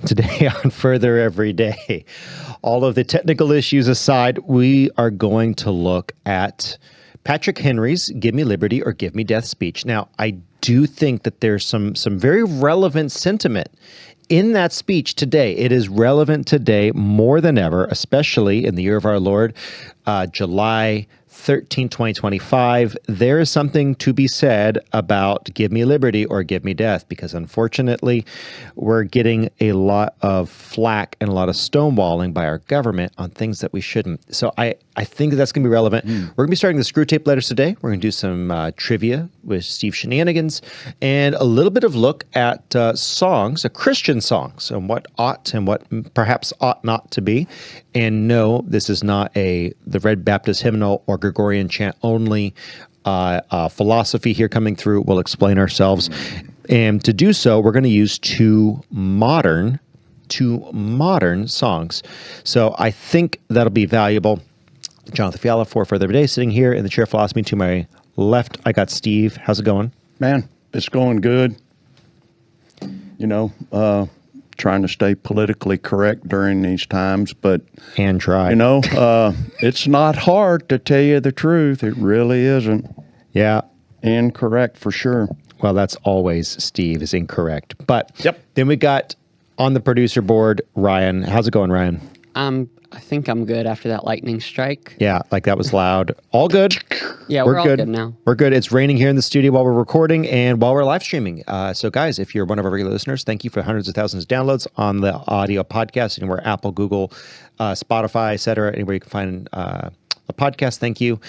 Today on Further Every Day, all of the technical issues aside, we are going to look at Patrick Henry's Give Me Liberty or Give Me Death speech. Now, I do think that there's some very relevant sentiment in that speech today. It is relevant today more than ever, especially in the year of our Lord, July 13, 2025, there is something to be said about give me liberty or give me death, because unfortunately, we're getting a lot of flack and a lot of stonewalling by our government on things that we shouldn't. So I think that's going to be relevant. We're going to be starting the Screwtape letters today. We're going to do some trivia with Steve Shenanigans and a little bit of look at songs, Christian songs, and what ought and what perhaps ought not to be. And no, this is not the Red Baptist hymnal or Gregorian chant only philosophy here coming through. We'll explain ourselves. And to do so, we're going to use two modern songs. So I think that'll be valuable. Jonathan Fiala for Further Every Day, sitting here in the chair of philosophy. To my left, I got Steve. How's it going? Man, it's going good. You know, trying to stay politically correct during these times, but and try. You know, it's not hard to tell you the truth. It really isn't. Yeah, incorrect for sure. Well, that's always Steve is incorrect. But yep. Then we got on the producer board Ryan. How's it going, Ryan? I think I'm good after that lightning strike. Yeah, like that was loud. All good. Yeah, we're all good now. We're good. It's raining here in the studio while we're recording and while we're live streaming. So guys, if you're one of our regular listeners, thank you for hundreds of thousands of downloads on the audio podcast, anywhere Apple, Google, Spotify, etc. Anywhere you can find a podcast. Thank you.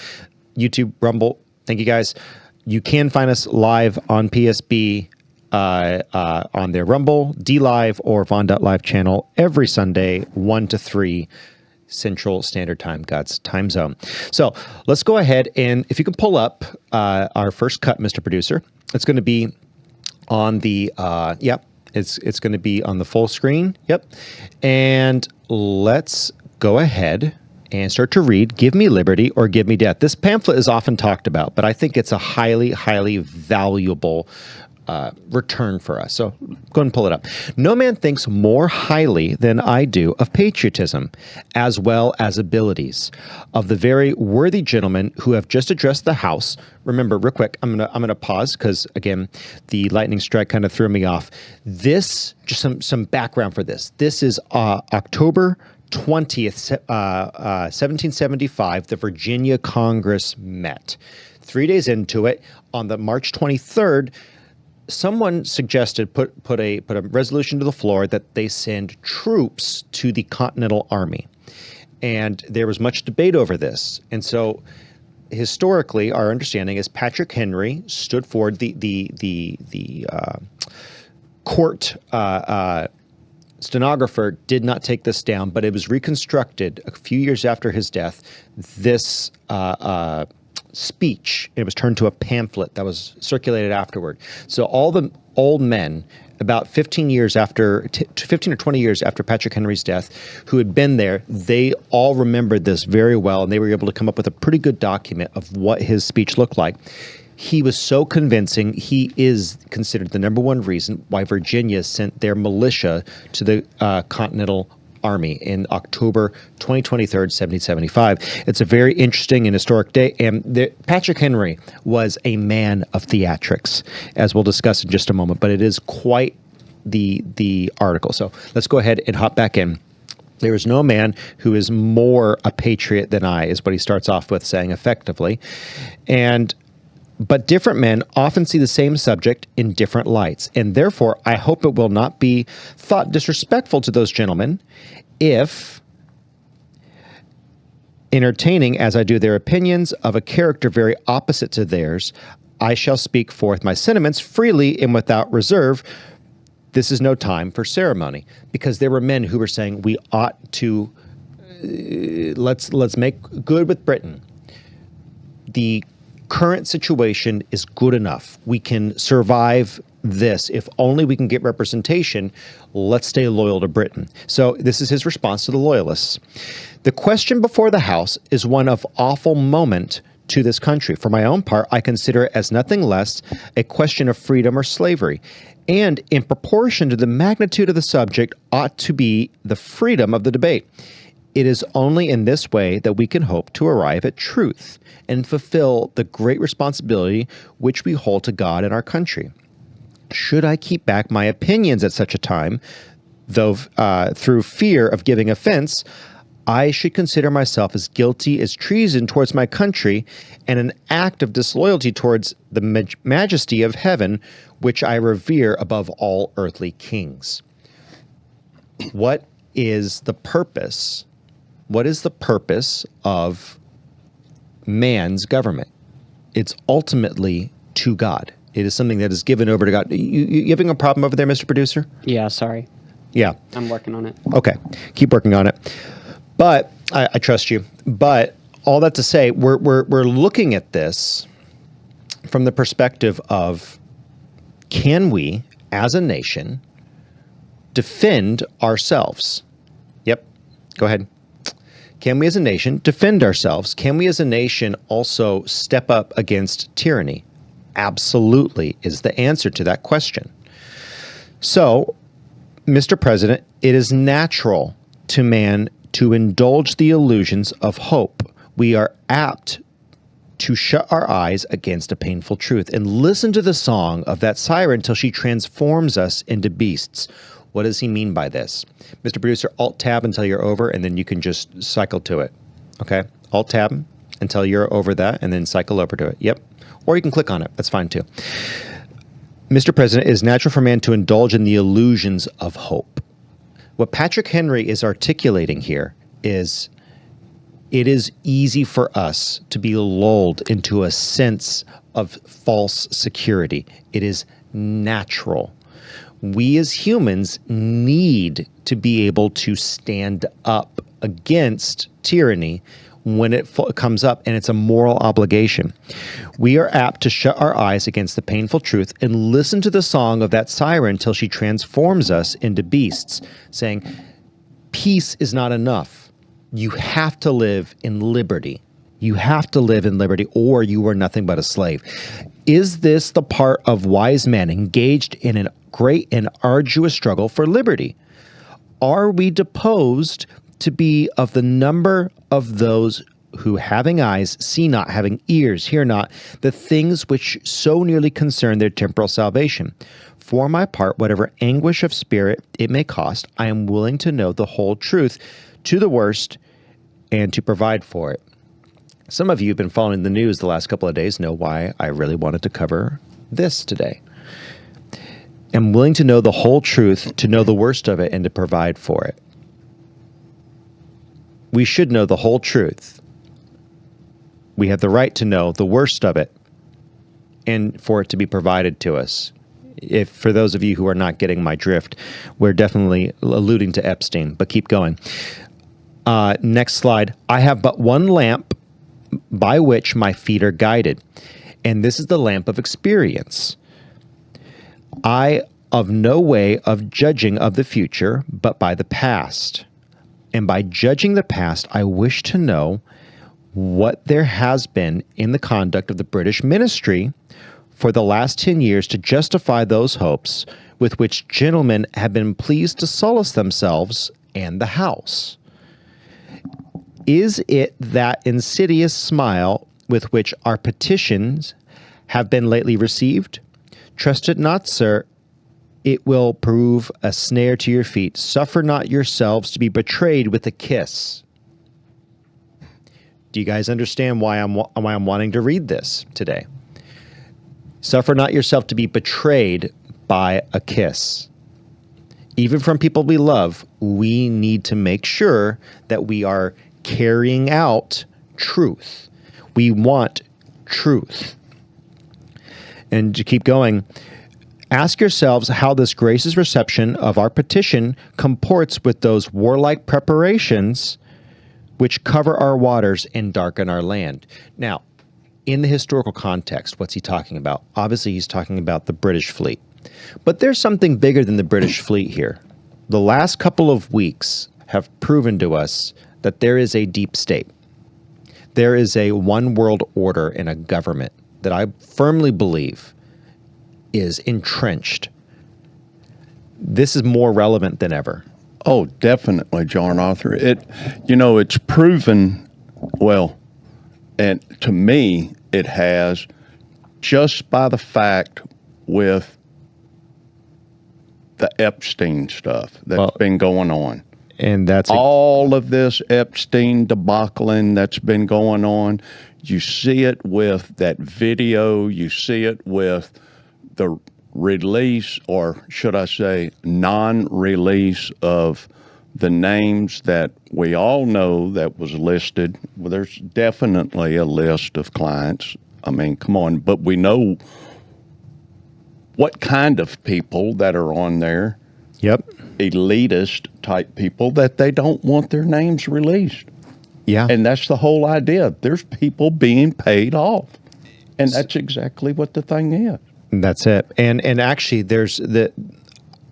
YouTube, Rumble. Thank you guys. You can find us live on PSB on their Rumble, DLive, or Vaughn.live channel every Sunday, 1 to 3 Central Standard Time, God's time zone. So let's go ahead and if you can pull up our first cut, Mr. Producer, it's going to be on the, it's going to be on the full screen. Yep. And let's go ahead and start to read Give Me Liberty or Give Me Death. This pamphlet is often talked about, but I think it's a highly, highly valuable return for us. So go ahead and pull it up. No man thinks more highly than I do of patriotism, as well as abilities, of the very worthy gentlemen who have just addressed the House. Remember, real quick, I'm gonna pause because again, the lightning strike kind of threw me off. This, just some background for this. This is October 20th, 1775. The Virginia Congress met. 3 days into it, on the March 23rd. Someone suggested put a resolution to the floor that they send troops to the Continental Army, and there was much debate over this. And so, historically, our understanding is Patrick Henry stood forward. The court stenographer did not take this down, but it was reconstructed a few years after his death. This speech, it was turned to a pamphlet that was circulated afterward. So all the old men, about 15 or 20 years after Patrick Henry's death, who had been there, they all remembered this very well, and they were able to come up with a pretty good document of what his speech looked like. He was so convincing, he is considered the number one reason why Virginia sent their militia to the Continental Army in October 23rd, 1775. It's a very interesting and historic day, and Patrick Henry was a man of theatrics, as we'll discuss in just a moment, but it is quite the article. So let's go ahead and hop back in. There is no man who is more a patriot than I, is what he starts off with saying effectively. But different men often see the same subject in different lights, and therefore I hope it will not be thought disrespectful to those gentlemen if, entertaining as I do their opinions of a character very opposite to theirs, I shall speak forth my sentiments freely and without reserve. This is no time for ceremony, because there were men who were saying we ought to let's make good with Britain. The current situation is good enough. We can survive this. If only we can get representation, let's stay loyal to Britain. So this is his response to the loyalists. The question before the House is one of awful moment to this country. For my own part, I consider it as nothing less a question of freedom or slavery, and in proportion to the magnitude of the subject ought to be the freedom of the debate. It is only in this way that we can hope to arrive at truth and fulfill the great responsibility which we hold to God and our country. Should I keep back my opinions at such a time, though through fear of giving offense, I should consider myself as guilty as treason towards my country and an act of disloyalty towards the majesty of heaven, which I revere above all earthly kings. What is the purpose? What is the purpose of man's government? It's ultimately to God. It is something that is given over to God. You having a problem over there, Mr. Producer? Yeah, sorry. Yeah. I'm working on it. Okay. Keep working on it. But I trust you. But all that to say, we're looking at this from the perspective of, can we, as a nation, defend ourselves? Yep. Go ahead. Can we as a nation defend ourselves? Can we as a nation also step up against tyranny? Absolutely is the answer to that question. So, Mr. President, it is natural to man to indulge the illusions of hope. We are apt to shut our eyes against a painful truth and listen to the song of that siren till she transforms us into beasts. What does he mean by this? Mr. Producer, Alt-Tab until you're over, and then you can just cycle to it. Okay? Alt-Tab until you're over that, and then cycle over to it. Yep. Or you can click on it. That's fine, too. Mr. President, it is natural for man to indulge in the illusions of hope. What Patrick Henry is articulating here is it is easy for us to be lulled into a sense of false security. It is natural. We as humans need to be able to stand up against tyranny when it comes up, and it's a moral obligation. We are apt to shut our eyes against the painful truth and listen to the song of that siren till she transforms us into beasts, saying, peace is not enough. You have to live in liberty. You have to live in liberty, or you are nothing but a slave. Is this the part of wise men engaged in a great and arduous struggle for liberty? Are we deposed to be of the number of those who, having eyes, see not, having ears, hear not, the things which so nearly concern their temporal salvation? For my part, whatever anguish of spirit it may cost, I am willing to know the whole truth to the worst and to provide for it. Some of you who've been following the news the last couple of days know why I really wanted to cover this today. I'm willing to know the whole truth, to know the worst of it, and to provide for it. We should know the whole truth. We have the right to know the worst of it and for it to be provided to us. If for those of you who are not getting my drift, we're definitely alluding to Epstein, but keep going. Next slide. I have but one lamp by which my feet are guided, and this is the lamp of experience. I of no way of judging of the future, but by the past. And by judging the past, I wish to know what there has been in the conduct of the British ministry for the last 10 years to justify those hopes with which gentlemen have been pleased to solace themselves and the House. Is it that insidious smile with which our petitions have been lately received? Trust it not, sir. It will prove a snare to your feet. Suffer not yourselves to be betrayed with a kiss. Do you guys understand why I'm wanting to read this today? Suffer not yourself to be betrayed by a kiss. Even from people we love, we need to make sure that we are carrying out truth. We want truth. And to keep going, ask yourselves how this gracious reception of our petition comports with those warlike preparations which cover our waters and darken our land. Now, in the historical context, what's he talking about? Obviously, he's talking about the British fleet. But there's something bigger than the British fleet here. The last couple of weeks have proven to us that there is a deep state. there is a one world order in a government that I firmly believe is entrenched, this is more relevant than ever. Oh, definitely, John Arthur. It's proven, well, and to me, it has, just by the fact with the Epstein stuff that's been going on. And that's all of this Epstein debacling that's been going on. You see it with that video. You see it with the release, or should I say non-release, of the names that we all know that was listed. Well, there's definitely a list of clients. I mean, come on, but we know what kind of people that are on there. Yep. Elitist type people that they don't want their names released. Yeah. And that's the whole idea. There's people being paid off. And that's exactly what the thing is. That's it. And actually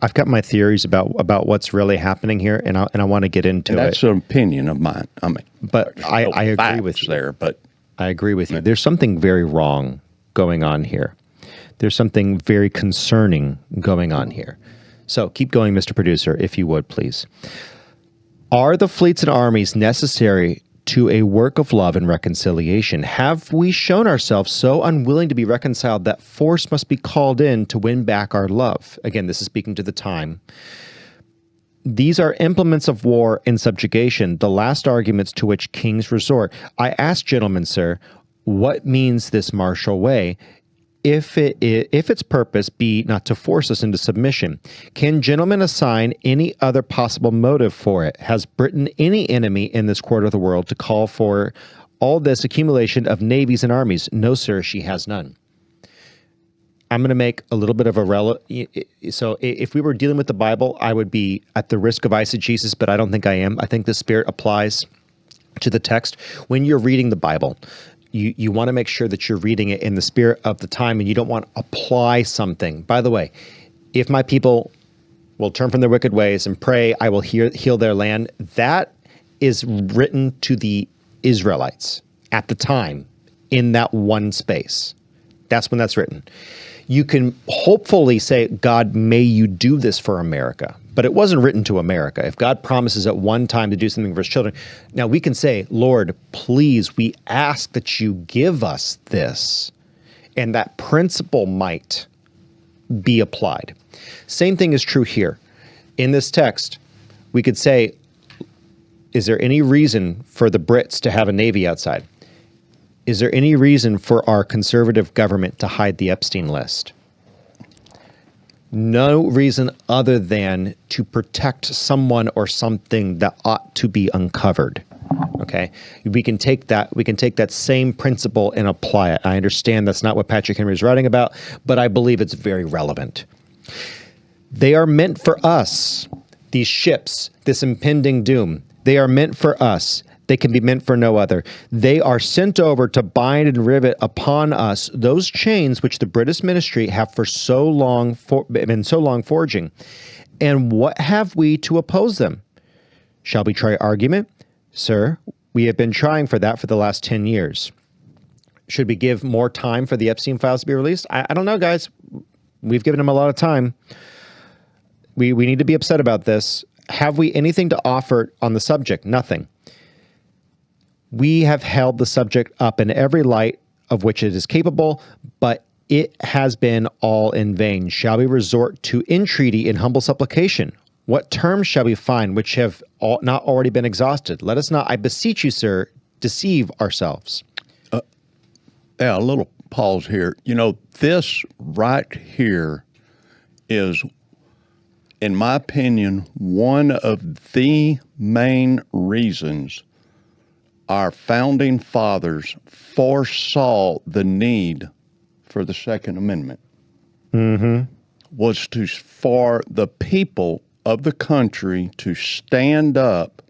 I've got my theories about what's really happening here, and I want to get into it. That's an opinion of mine. I mean, but I agree with you there, but I agree with you. There's something very wrong going on here. There's something very concerning going on here. So keep going, Mr. Producer, if you would, please. Are the fleets and armies necessary to a work of love and reconciliation? Have we shown ourselves so unwilling to be reconciled that force must be called in to win back our love? Again, this is speaking to the time. These are implements of war and subjugation, the last arguments to which kings resort. I ask, gentlemen, sir, what means this martial way? If its purpose be not to force us into submission, can gentlemen assign any other possible motive for it? Has Britain any enemy in this quarter of the world to call for all this accumulation of navies and armies? No, sir, she has none. I'm going to make a little bit of so if we were dealing with the Bible, I would be at the risk of eisegesis, but I don't think I am. I think the Spirit applies to the text. When you're reading the Bible, you want to make sure that you're reading it in the spirit of the time, and you don't want to apply something. By the way, if my people will turn from their wicked ways and pray, I will heal their land. That is written to the Israelites at the time in that one space. That's when that's written. You can hopefully say, God, may you do this for America. But it wasn't written to America. If God promises at one time to do something for his children, now we can say, Lord, please, we ask that you give us this. And that principle might be applied. Same thing is true here. In this text, we could say, is there any reason for the Brits to have a navy outside? Is there any reason for our conservative government to hide the Epstein list? No reason other than to protect someone or something that ought to be uncovered. Okay, we can take that same principle and apply it. I understand that's not what Patrick Henry is writing about, but I believe it's very relevant. They are meant for us. These ships, this impending doom, they are meant for us. They can be meant for no other. They are sent over to bind and rivet upon us those chains which the British ministry have been so long forging. And what have we to oppose them? Shall we try argument? Sir, we have been trying for that for the last 10 years. Should we give more time for the Epstein files to be released? I don't know, guys. We've given them a lot of time. We need to be upset about this. Have we anything to offer on the subject? Nothing. We have held the subject up in every light of which it is capable, but it has been all in vain. Shall we resort to entreaty in humble supplication? What terms shall we find which have not already been exhausted? Let us not, I beseech you, sir, deceive ourselves. Yeah, a little pause here. This right here is, in my opinion, one of the main reasons our founding fathers foresaw the need for the Second Amendment. Was for the people of the country to stand up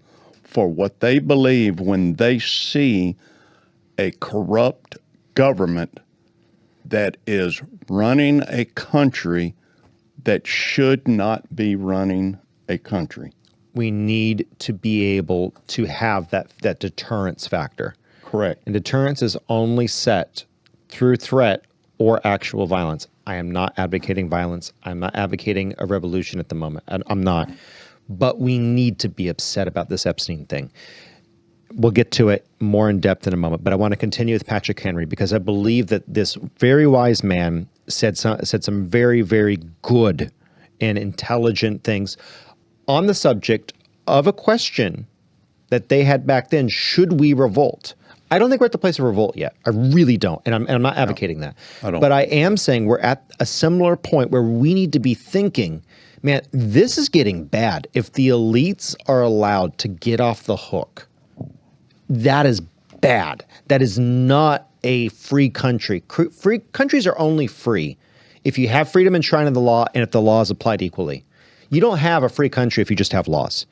for what they believe when they see a corrupt government that is running a country that should not be running a country. We need to be able to have that deterrence factor. Correct. And deterrence is only set through threat or actual violence. I am not advocating violence. I'm not advocating a revolution at the moment. I'm not. But we need to be upset about this Epstein thing. We'll get to it more in depth in a moment, but I want to continue with Patrick Henry because I believe that this very wise man said some very, very good and intelligent things on the subject of a question that they had back then. Should we revolt? I don't think we're at the place of revolt yet. I really don't. And I'm not advocating that. I don't. But I am saying we're at a similar point where we need to be thinking, man, this is getting bad. If the elites are allowed to get off the hook, that is bad. That is not a free country. Free countries are only free if you have freedom enshrined in the law and if the law is applied equally. You don't have a free country if you just have laws.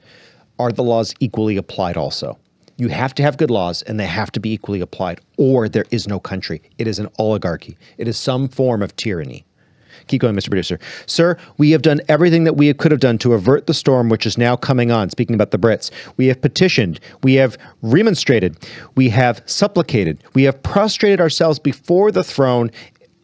Are the laws equally applied also? You have to have good laws and they have to be equally applied, or there is no country. It is an oligarchy. It is some form of tyranny. Keep going, Mr. Producer. Sir, we have done everything that we could have done to avert the storm which is now coming on. Speaking about the Brits, we have petitioned, we have remonstrated, we have supplicated, we have prostrated ourselves before the throne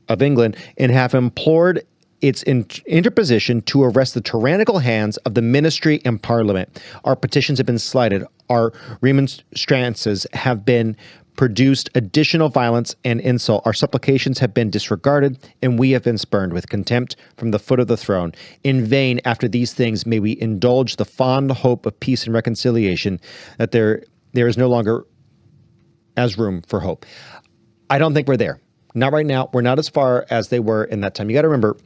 of England and have implored its interposition to arrest the tyrannical hands of the ministry and parliament. Our petitions have been slighted. Our remonstrances have been produced additional violence and insult. Our supplications have been disregarded, and we have been spurned with contempt from the foot of the throne. In vain, after these things, may we indulge the fond hope of peace and reconciliation, that there is no longer as room for hope. I don't think we're there. Not right now. We're not as far as they were in that time. You got to remember,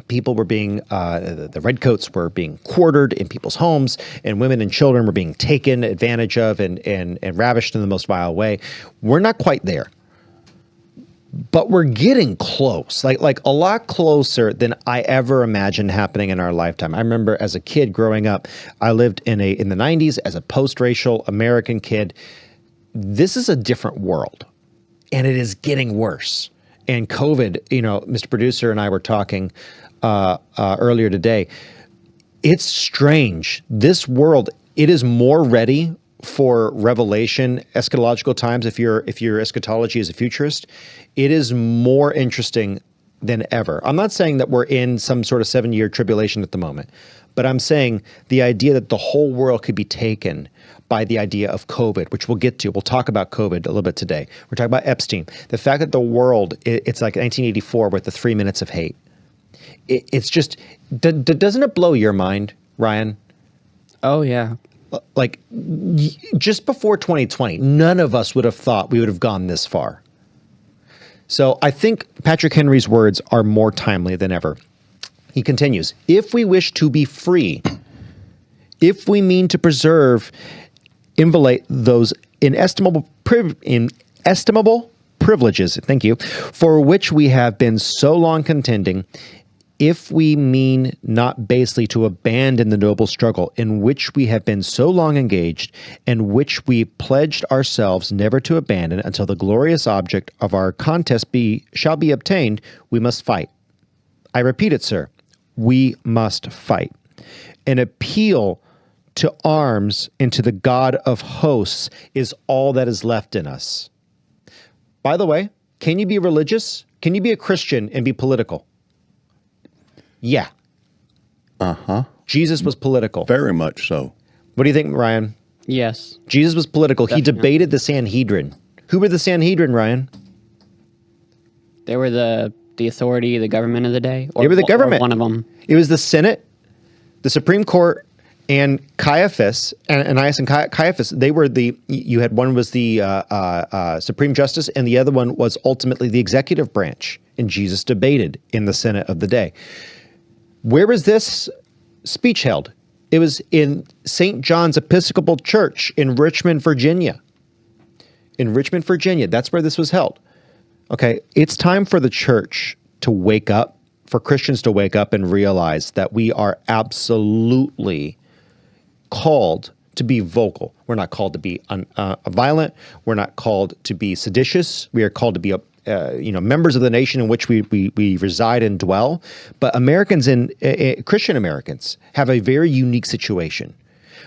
people were being, the redcoats were being quartered in people's homes, and women and children were being taken advantage of and ravished in the most vile way. We're not quite there, but we're getting close, like a lot closer than I ever imagined happening in our lifetime. I remember as a kid growing up, I lived in the 90s as a post-racial American kid. This is a different world, and it is getting worse. And COVID, Mr. Producer and I were talking earlier today. It's strange. This world, it is more ready for revelation, eschatological times. If your eschatology is a futurist, it is more interesting than ever. I'm not saying that we're in some sort of 7-year tribulation at the moment, but I'm saying the idea that the whole world could be taken by the idea of COVID, which we'll get to. We'll talk about COVID a little bit today. We're talking about Epstein. The fact that the world, it's like 1984 with the 3 minutes of hate. It's just, doesn't it blow your mind, Ryan? Oh, yeah. Like, just before 2020, none of us would have thought we would have gone this far. So I think Patrick Henry's words are more timely than ever. He continues, if we wish to be free, if we mean to preserve, inviolate those inestimable privileges, thank you, for which we have been so long contending, if we mean not basely to abandon the noble struggle in which we have been so long engaged, and which we pledged ourselves never to abandon until the glorious object of our contest shall be obtained, we must fight. I repeat it, sir, we must fight. An appeal to arms and to the God of hosts is all that is left in us. By the way, can you be religious? Can you be a Christian and be political? Yeah. Uh-huh. Jesus was political. Very much so. What do you think, Ryan? Yes. Jesus was political. Definitely. He debated the Sanhedrin. Who were the Sanhedrin, Ryan? They were the authority, the government of the day? They were the government. Or one of them. It was the Senate, the Supreme Court, and Caiaphas, Ananias and Caiaphas. They were you had one was the Supreme Justice, and the other one was ultimately the executive branch. And Jesus debated in the Senate of the day. Where was this speech held? It was in St. John's Episcopal Church in Richmond, Virginia. In Richmond, Virginia. That's where this was held. Okay, it's time for the church to wake up, for Christians to wake up and realize that we are absolutely called to be vocal. We're not called to be violent. We're not called to be seditious. We are called to be members of the nation in which we reside and dwell. But Americans and Christian Americans have a very unique situation.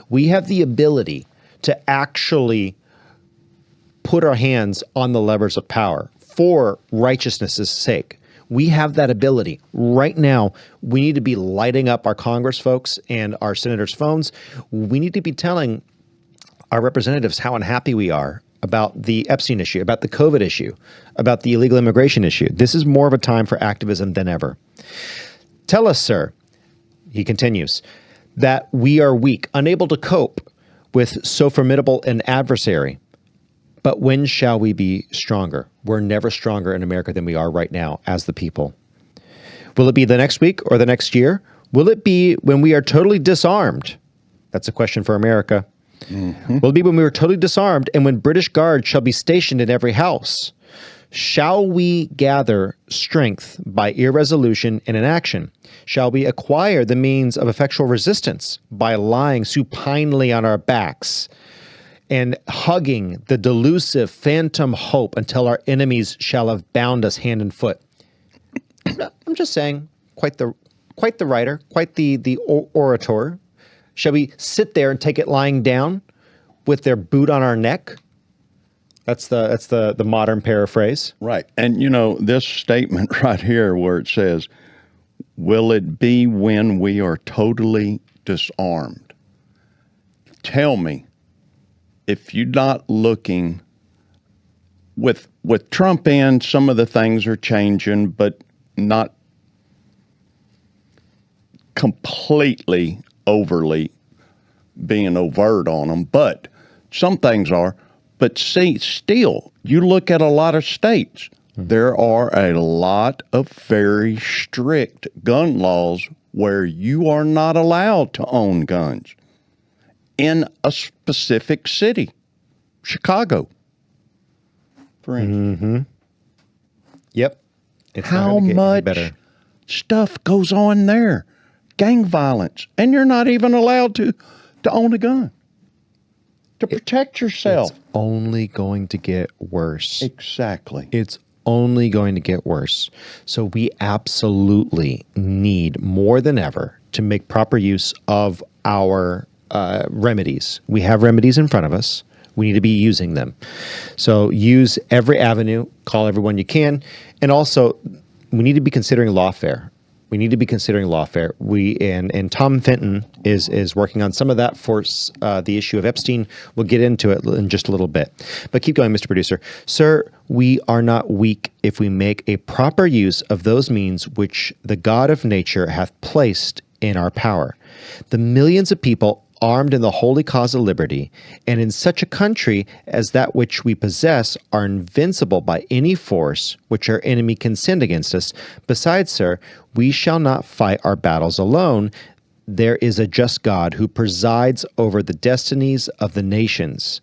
We have the ability to actually put our hands on the levers of power for righteousness' sake. We have that ability. Right now, we need to be lighting up our Congress folks and our senators' phones. We need to be telling our representatives how unhappy we are about the Epstein issue, about the COVID issue, about the illegal immigration issue. This is more of a time for activism than ever. Tell us, sir, he continues, that we are weak, unable to cope with so formidable an adversary. But when shall we be stronger? We're never stronger in America than we are right now as the people. Will it be the next week or the next year? Will it be when we are totally disarmed? That's a question for America. Mm-hmm. Will it be when we are totally disarmed and when British guards shall be stationed in every house? Shall we gather strength by irresolution and inaction? Shall we acquire the means of effectual resistance by lying supinely on our backs and hugging the delusive phantom hope until our enemies shall have bound us hand and foot? I'm just saying, quite the writer, quite the orator. Shall we sit there and take it lying down with their boot on our neck? That's the modern paraphrase. Right. And, this statement right here where it says, will it be when we are totally disarmed? Tell me, if you're not looking, with Trump in, some of the things are changing, but not completely overly being overt on them, but some things are. But see, still, you look at a lot of states, there are a lot of very strict gun laws where you are not allowed to own guns in a specific city, Chicago, for instance. Mm-hmm. Yep. It's How much stuff goes on there? Gang violence, and you're not even allowed to own a gun to protect yourself. It's only going to get worse. Exactly. It's only going to get worse. So we absolutely need more than ever to make proper use of our remedies. We have remedies in front of us. We need to be using them. So use every avenue, call everyone you can, and also we need to be considering lawfare. We need to be considering lawfare. And Tom Fenton is working on some of that for the issue of Epstein. We'll get into it in just a little bit. But keep going, Mr. Producer. Sir, we are not weak if we make a proper use of those means which the God of nature hath placed in our power. The millions of people armed in the holy cause of liberty, and in such a country as that which we possess, are invincible by any force which our enemy can send against us. Besides, sir, we shall not fight our battles alone. There is a just God who presides over the destinies of the nations,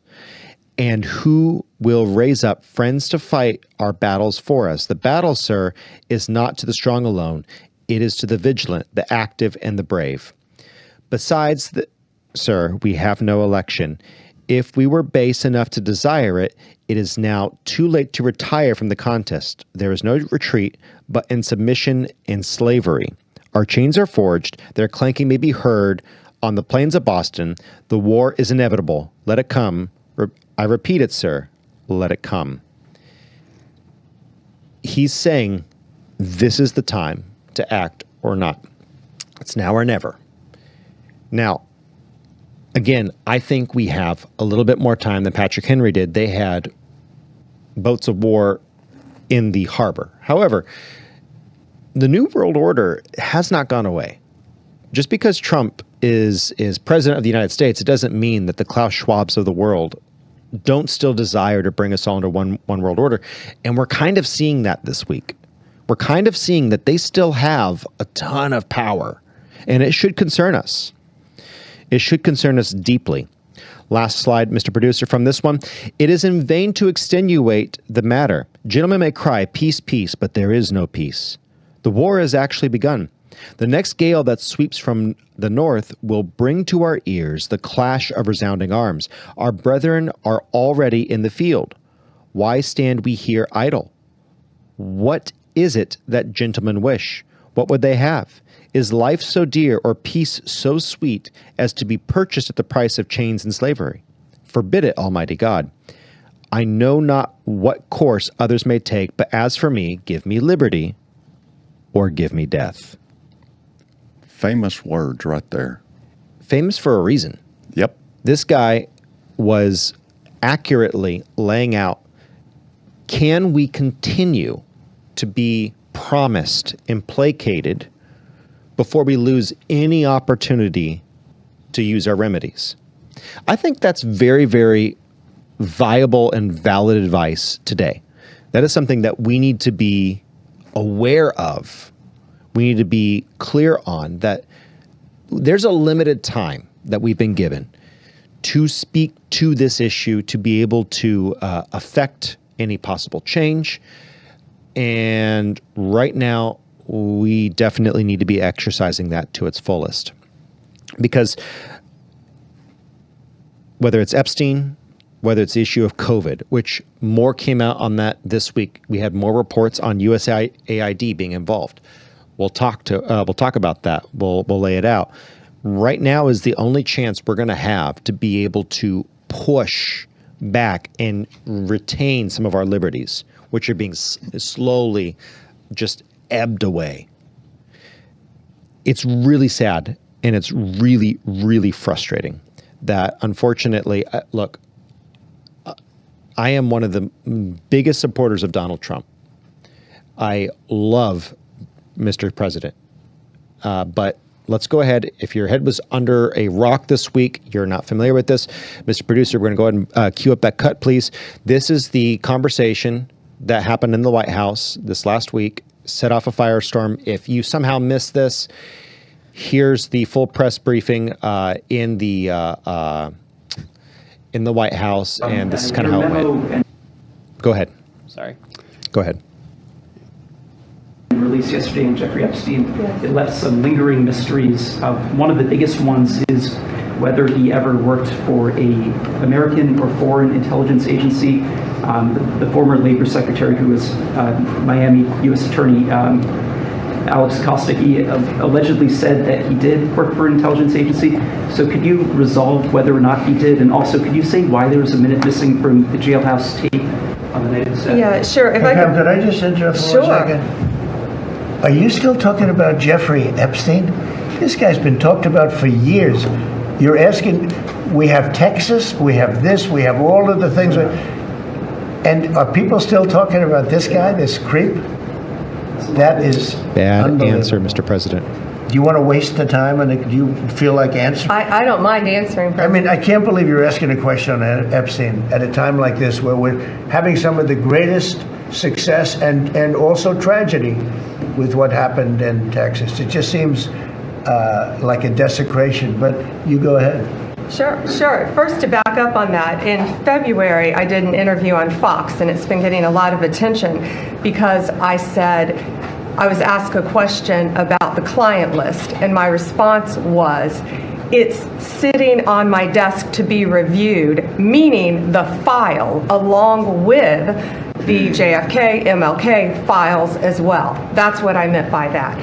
and who will raise up friends to fight our battles for us. The battle, sir, is not to the strong alone. It is to the vigilant, the active, and the brave. Besides, sir, we have no election. If we were base enough to desire it, it is now too late to retire from the contest. There is no retreat, but in submission and slavery. Our chains are forged. Their clanking may be heard on the plains of Boston. The war is inevitable. Let it come. I repeat it, sir. Let it come. He's saying this is the time to act or not. It's now or never. Now, again, I think we have a little bit more time than Patrick Henry did. They had boats of war in the harbor. However, the New World Order has not gone away. Just because Trump is president of the United States, it doesn't mean that the Klaus Schwabs of the world don't still desire to bring us all into one world order. And we're kind of seeing that this week. We're kind of seeing that they still have a ton of power, and it should concern us. It should concern us deeply. Last slide, Mr. Producer, from this one. It is in vain to extenuate the matter. Gentlemen may cry, peace, peace, but there is no peace. The war has actually begun. The next gale that sweeps from the north will bring to our ears the clash of resounding arms. Our brethren are already in the field. Why stand we here idle? What is it that gentlemen wish? What would they have? Is life so dear or peace so sweet as to be purchased at the price of chains and slavery? Forbid it, Almighty God. I know not what course others may take, but as for me, give me liberty or give me death. Famous words right there. Famous for a reason. Yep. This guy was accurately laying out, can we continue to be promised and placated before we lose any opportunity to use our remedies? I think that's very, very viable and valid advice today. That is something that we need to be aware of. We need to be clear on that there's a limited time that we've been given to speak to this issue, to be able to affect any possible change. And right now, we definitely need to be exercising that to its fullest. Because whether it's Epstein, whether it's the issue of COVID, which more came out on that this week, we had more reports on USAID being involved. We'll talk about that. We'll lay it out. Right now is the only chance we're going to have to be able to push back and retain some of our liberties, which are being slowly just ebbed away. It's really sad, and it's really, really frustrating that, unfortunately, look, I am one of the biggest supporters of Donald Trump. I love Mr. President. But let's go ahead. If your head was under a rock this week, you're not familiar with this, Mr. Producer, we're going to go ahead and cue up that cut, please. This is the conversation that happened in the White House this last week, set off a firestorm. If you somehow missed this, here's the full press briefing in the White House, and this is kind of how it went. Go ahead. Sorry. Go ahead. Released yesterday on Jeffrey Epstein, it left some lingering mysteries. One of the biggest ones is whether he ever worked for a American or foreign intelligence agency. The former Labor Secretary, who was Miami U.S. Attorney Alex Costa, he allegedly said that he did work for an intelligence agency. So could you resolve whether or not he did? And also, could you say why there was a minute missing from the jailhouse tape on the night of the set? Yeah, sure. If Hey, Pam, could I just interrupt for 1 second? Are you still talking about Jeffrey Epstein? This guy's been talked about for years. You're asking, we have Texas, we have this, we have all of the things. And are people still talking about this guy, this creep? That is bad answer, Mr. President. Do you want to waste the time, and do you feel like answering? I don't mind answering. I mean, I can't believe you're asking a question on Epstein at a time like this, where we're having some of the greatest success and also tragedy with what happened in Texas. It just seems like a desecration, but you go ahead. Sure. First, to back up on that, in February, I did an interview on Fox, and it's been getting a lot of attention because I said, I was asked a question about the client list, and my response was, it's sitting on my desk to be reviewed, meaning the file along with the JFK, MLK files as well. That's what I meant by that.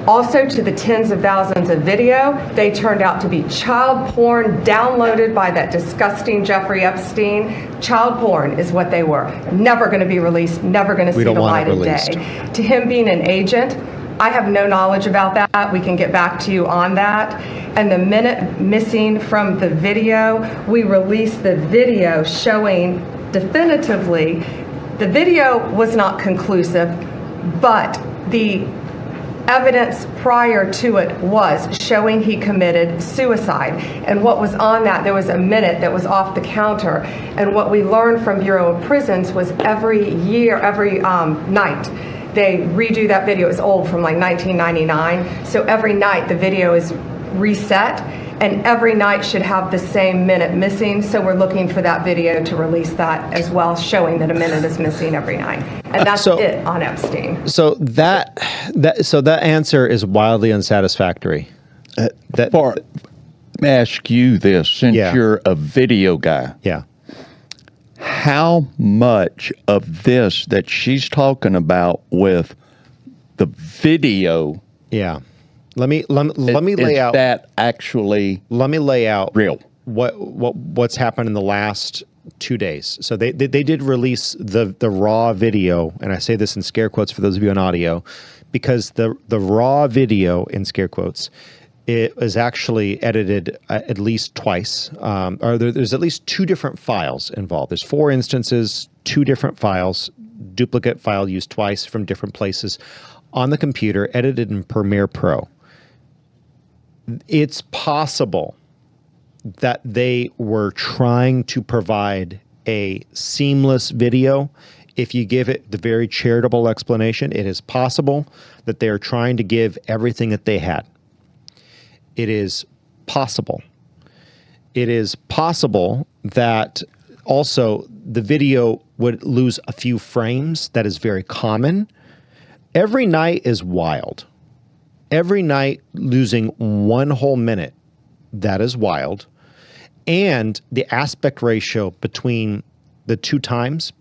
Also, to the tens of thousands of video, they turned out to be child porn downloaded by that disgusting Jeffrey Epstein. Child porn is what they were. Never going to be released, never going to see the light of day. To him being an agent, I have no knowledge about that. We can get back to you on that. And the minute missing from the video, we released the video showing definitively the video was not conclusive, but the evidence prior to it was showing he committed suicide. And what was on that, there was a minute that was off the counter. And what we learned from Bureau of Prisons was every night, they redo that video. It's old, from like 1999. So every night the video is reset, and every night should have the same minute missing. So we're looking for that video to release that as well, showing that a minute is missing every night. And that's it on Epstein. So that answer is wildly unsatisfactory. Let me ask you this, since you're a video guy. Yeah. How much of this that she's talking about with the video? Yeah. Let me lay out that actually. Let me lay out real. What's happened in the last 2 days. So they did release the raw video, and I say this in scare quotes for those of you on audio, because the raw video, in scare quotes, it was actually edited at least twice, or there's at least 2 different files involved. There's 4 instances, 2 different files, duplicate file used twice from different places on the computer, edited in Premiere Pro. It's possible that they were trying to provide a seamless video. If you give it the very charitable explanation, it is possible that they are trying to give everything that they had. It is possible. It is possible that also the video would lose a few frames. That is very common. Every night is wild. Every night losing 1 whole minute, that is wild. And the aspect ratio between the 2 times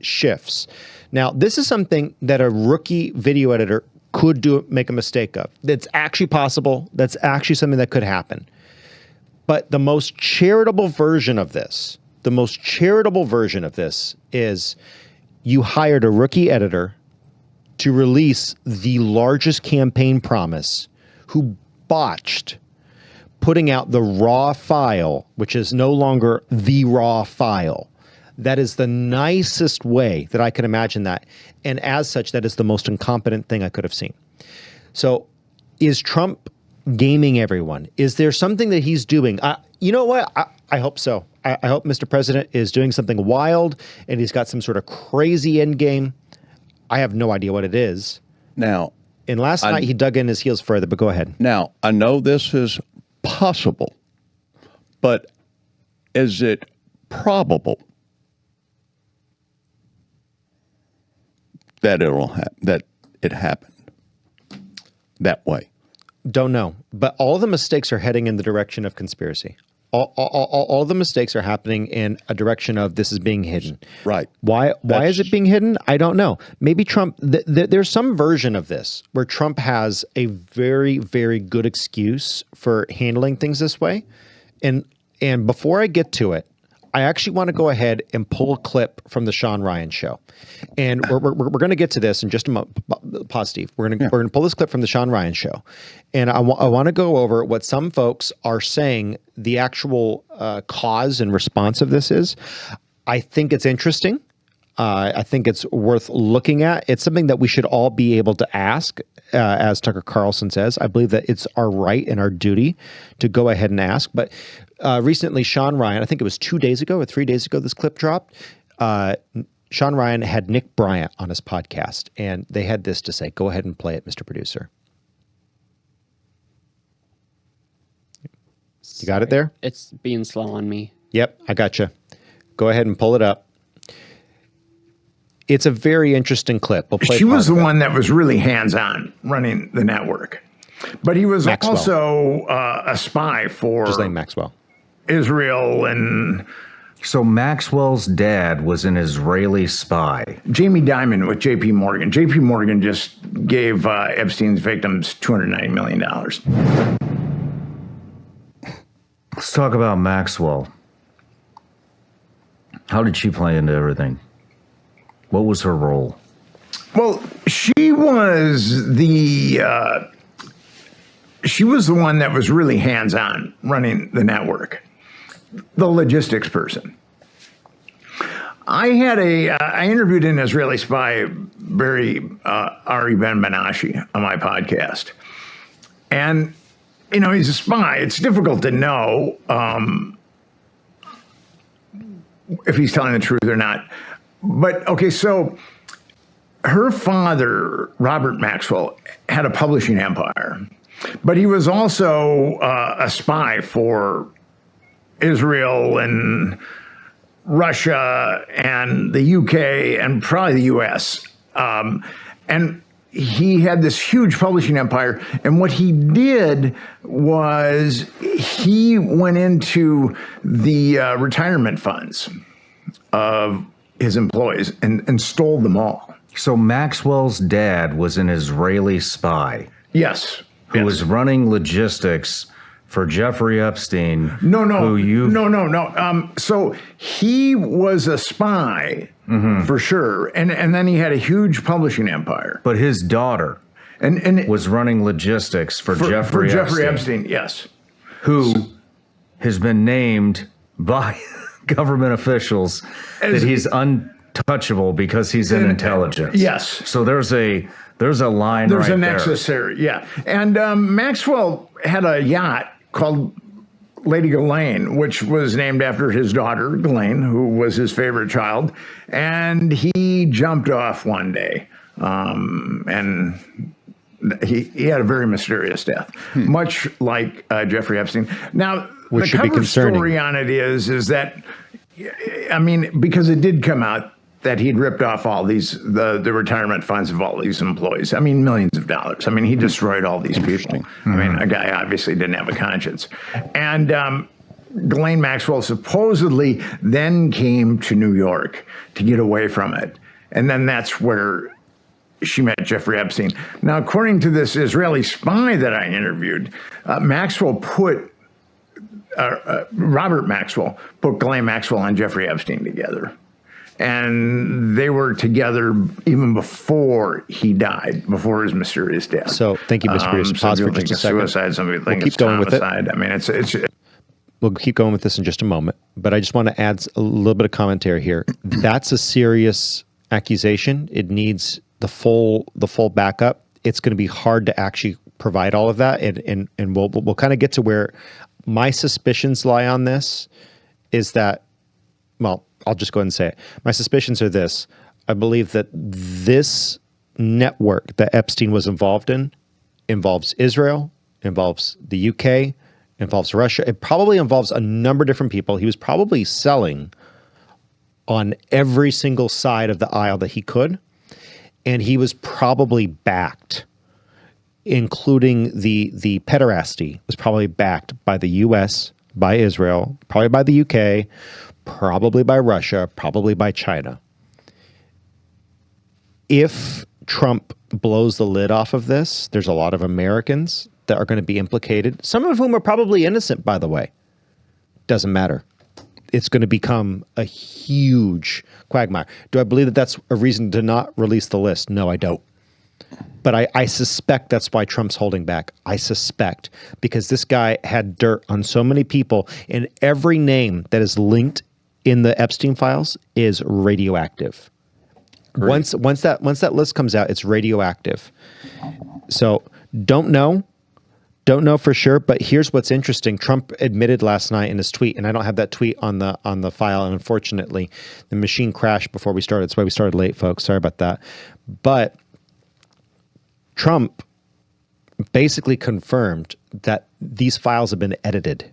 shifts. Now, this is something that a rookie video editor could make a mistake of. That's actually possible. That's actually something that could happen. But the most charitable version of this, is you hired a rookie editor to release the largest campaign promise, who botched putting out the raw file, which is no longer the raw file. That is the nicest way that I can imagine that. And as such, that is the most incompetent thing I could have seen. So is Trump gaming everyone? Is there something that he's doing? You know what? I hope so. I hope Mr. President is doing something wild and he's got some sort of crazy end game. I have no idea what it is. Now, and last night he dug in his heels further, but go ahead. Now, I know this is possible, but is it probable that that it happened that way? Don't know, but all the mistakes are heading in the direction of conspiracy. All the mistakes are happening in a direction of this is being hidden. Right. Why is it being hidden? I don't know. Maybe Trump, there's some version of this where Trump has a very, very good excuse for handling things this way. And before I get to it, I actually want to go ahead and pull a clip from the Sean Ryan show. And we're going to get to this in just a moment. Pause, Steve. We're going to pull this clip from the Sean Ryan show. And I want to go over what some folks are saying the actual cause and response of this is. I think it's interesting. I think it's worth looking at. It's something that we should all be able to ask, as Tucker Carlson says. I believe that it's our right and our duty to go ahead and ask. But recently, Sean Ryan, I think it was 2 days ago or 3 days ago, this clip dropped. Sean Ryan had Nick Bryant on his podcast, and they had this to say. Go ahead and play it, Mr. Producer. You got it there? It's being slow on me. Yep, I got you. Go ahead and pull it up. It's a very interesting clip. We'll play she was the one that was really hands-on running the network. But he was Maxwell. Also a spy for Ghislaine Maxwell. Israel. And so Maxwell's dad was an Israeli spy. Jamie Dimon with J.P. Morgan. J.P. Morgan just gave Epstein's victims $290 million. Let's talk about Maxwell. How did she play into everything? What was her role? Well, she was the one that was really hands-on running the network, the logistics person. I interviewed an Israeli spy, Ari Ben Menashe, on my podcast. And, you know, he's a spy. It's difficult to know if he's telling the truth or not. But, okay, so her father, Robert Maxwell, had a publishing empire. But he was also a spy for Israel and Russia and the UK and probably the US. And he had this huge publishing empire. And what he did was he went into the retirement funds of his employees and stole them all. So Maxwell's dad was an Israeli spy. Yes. Who was running logistics for Jeffrey Epstein. No. No. So he was a spy for sure, and then he had a huge publishing empire. But his daughter and was running logistics for Jeffrey Epstein. Yes, who has been named by government officials that he's untouchable because he's in intelligence. Yes. So there's a line. There's right a nexus there. Yeah. And Maxwell had a yacht called Lady Ghislaine, which was named after his daughter, Ghislaine, who was his favorite child. And he jumped off one day. And he had a very mysterious death, much like Jeffrey Epstein. Now, Which the should be cover concerning. story on it is that, I mean, because it did come out that he'd ripped off all these, the retirement funds of all these employees. I mean, millions of dollars. I mean, he destroyed all these people. I mean, a guy obviously didn't have a conscience. And Ghislaine Maxwell supposedly then came to New York to get away from it. And then that's where she met Jeffrey Epstein. Now, according to this Israeli spy that I interviewed, Maxwell put, Robert Maxwell put Ghislaine Maxwell and Jeffrey Epstein together. And they were together even before he died, before his mysterious death. So thank you, Mr. Bruce. Pause for just a second. Suicide, some people think We'll keep it's going with it. homicide. I mean, it's We'll keep going with this in just a moment, but I just want to add a little bit of commentary here. That's a serious accusation. It needs the full backup. It's going to be hard to actually provide all of that, and we'll kind of get to where my suspicions lie on this. Is that, well, I'll just go ahead and say it. My suspicions are this. I believe that this network that Epstein was involved in involves Israel, involves the UK, involves Russia. It probably involves a number of different people. He was probably selling on every single side of the aisle that he could. And he was probably backed, including the pederasty was probably backed by the US, by Israel, probably by the UK, probably by Russia, probably by China. If Trump blows the lid off of this, there's a lot of Americans that are going to be implicated, some of whom are probably innocent, by the way. Doesn't matter. It's going to become a huge quagmire. Do I believe that that's a reason to not release the list? No, I don't. But I suspect that's why Trump's holding back. I suspect, because this guy had dirt on so many people, and every name that is linked in the Epstein files is radioactive. Once that list comes out, it's radioactive. So don't know for sure. But here's what's interesting: Trump admitted last night in his tweet, and I don't have that tweet on the file, and unfortunately, the machine crashed before we started. That's why we started late, folks. Sorry about that. But Trump basically confirmed that these files have been edited,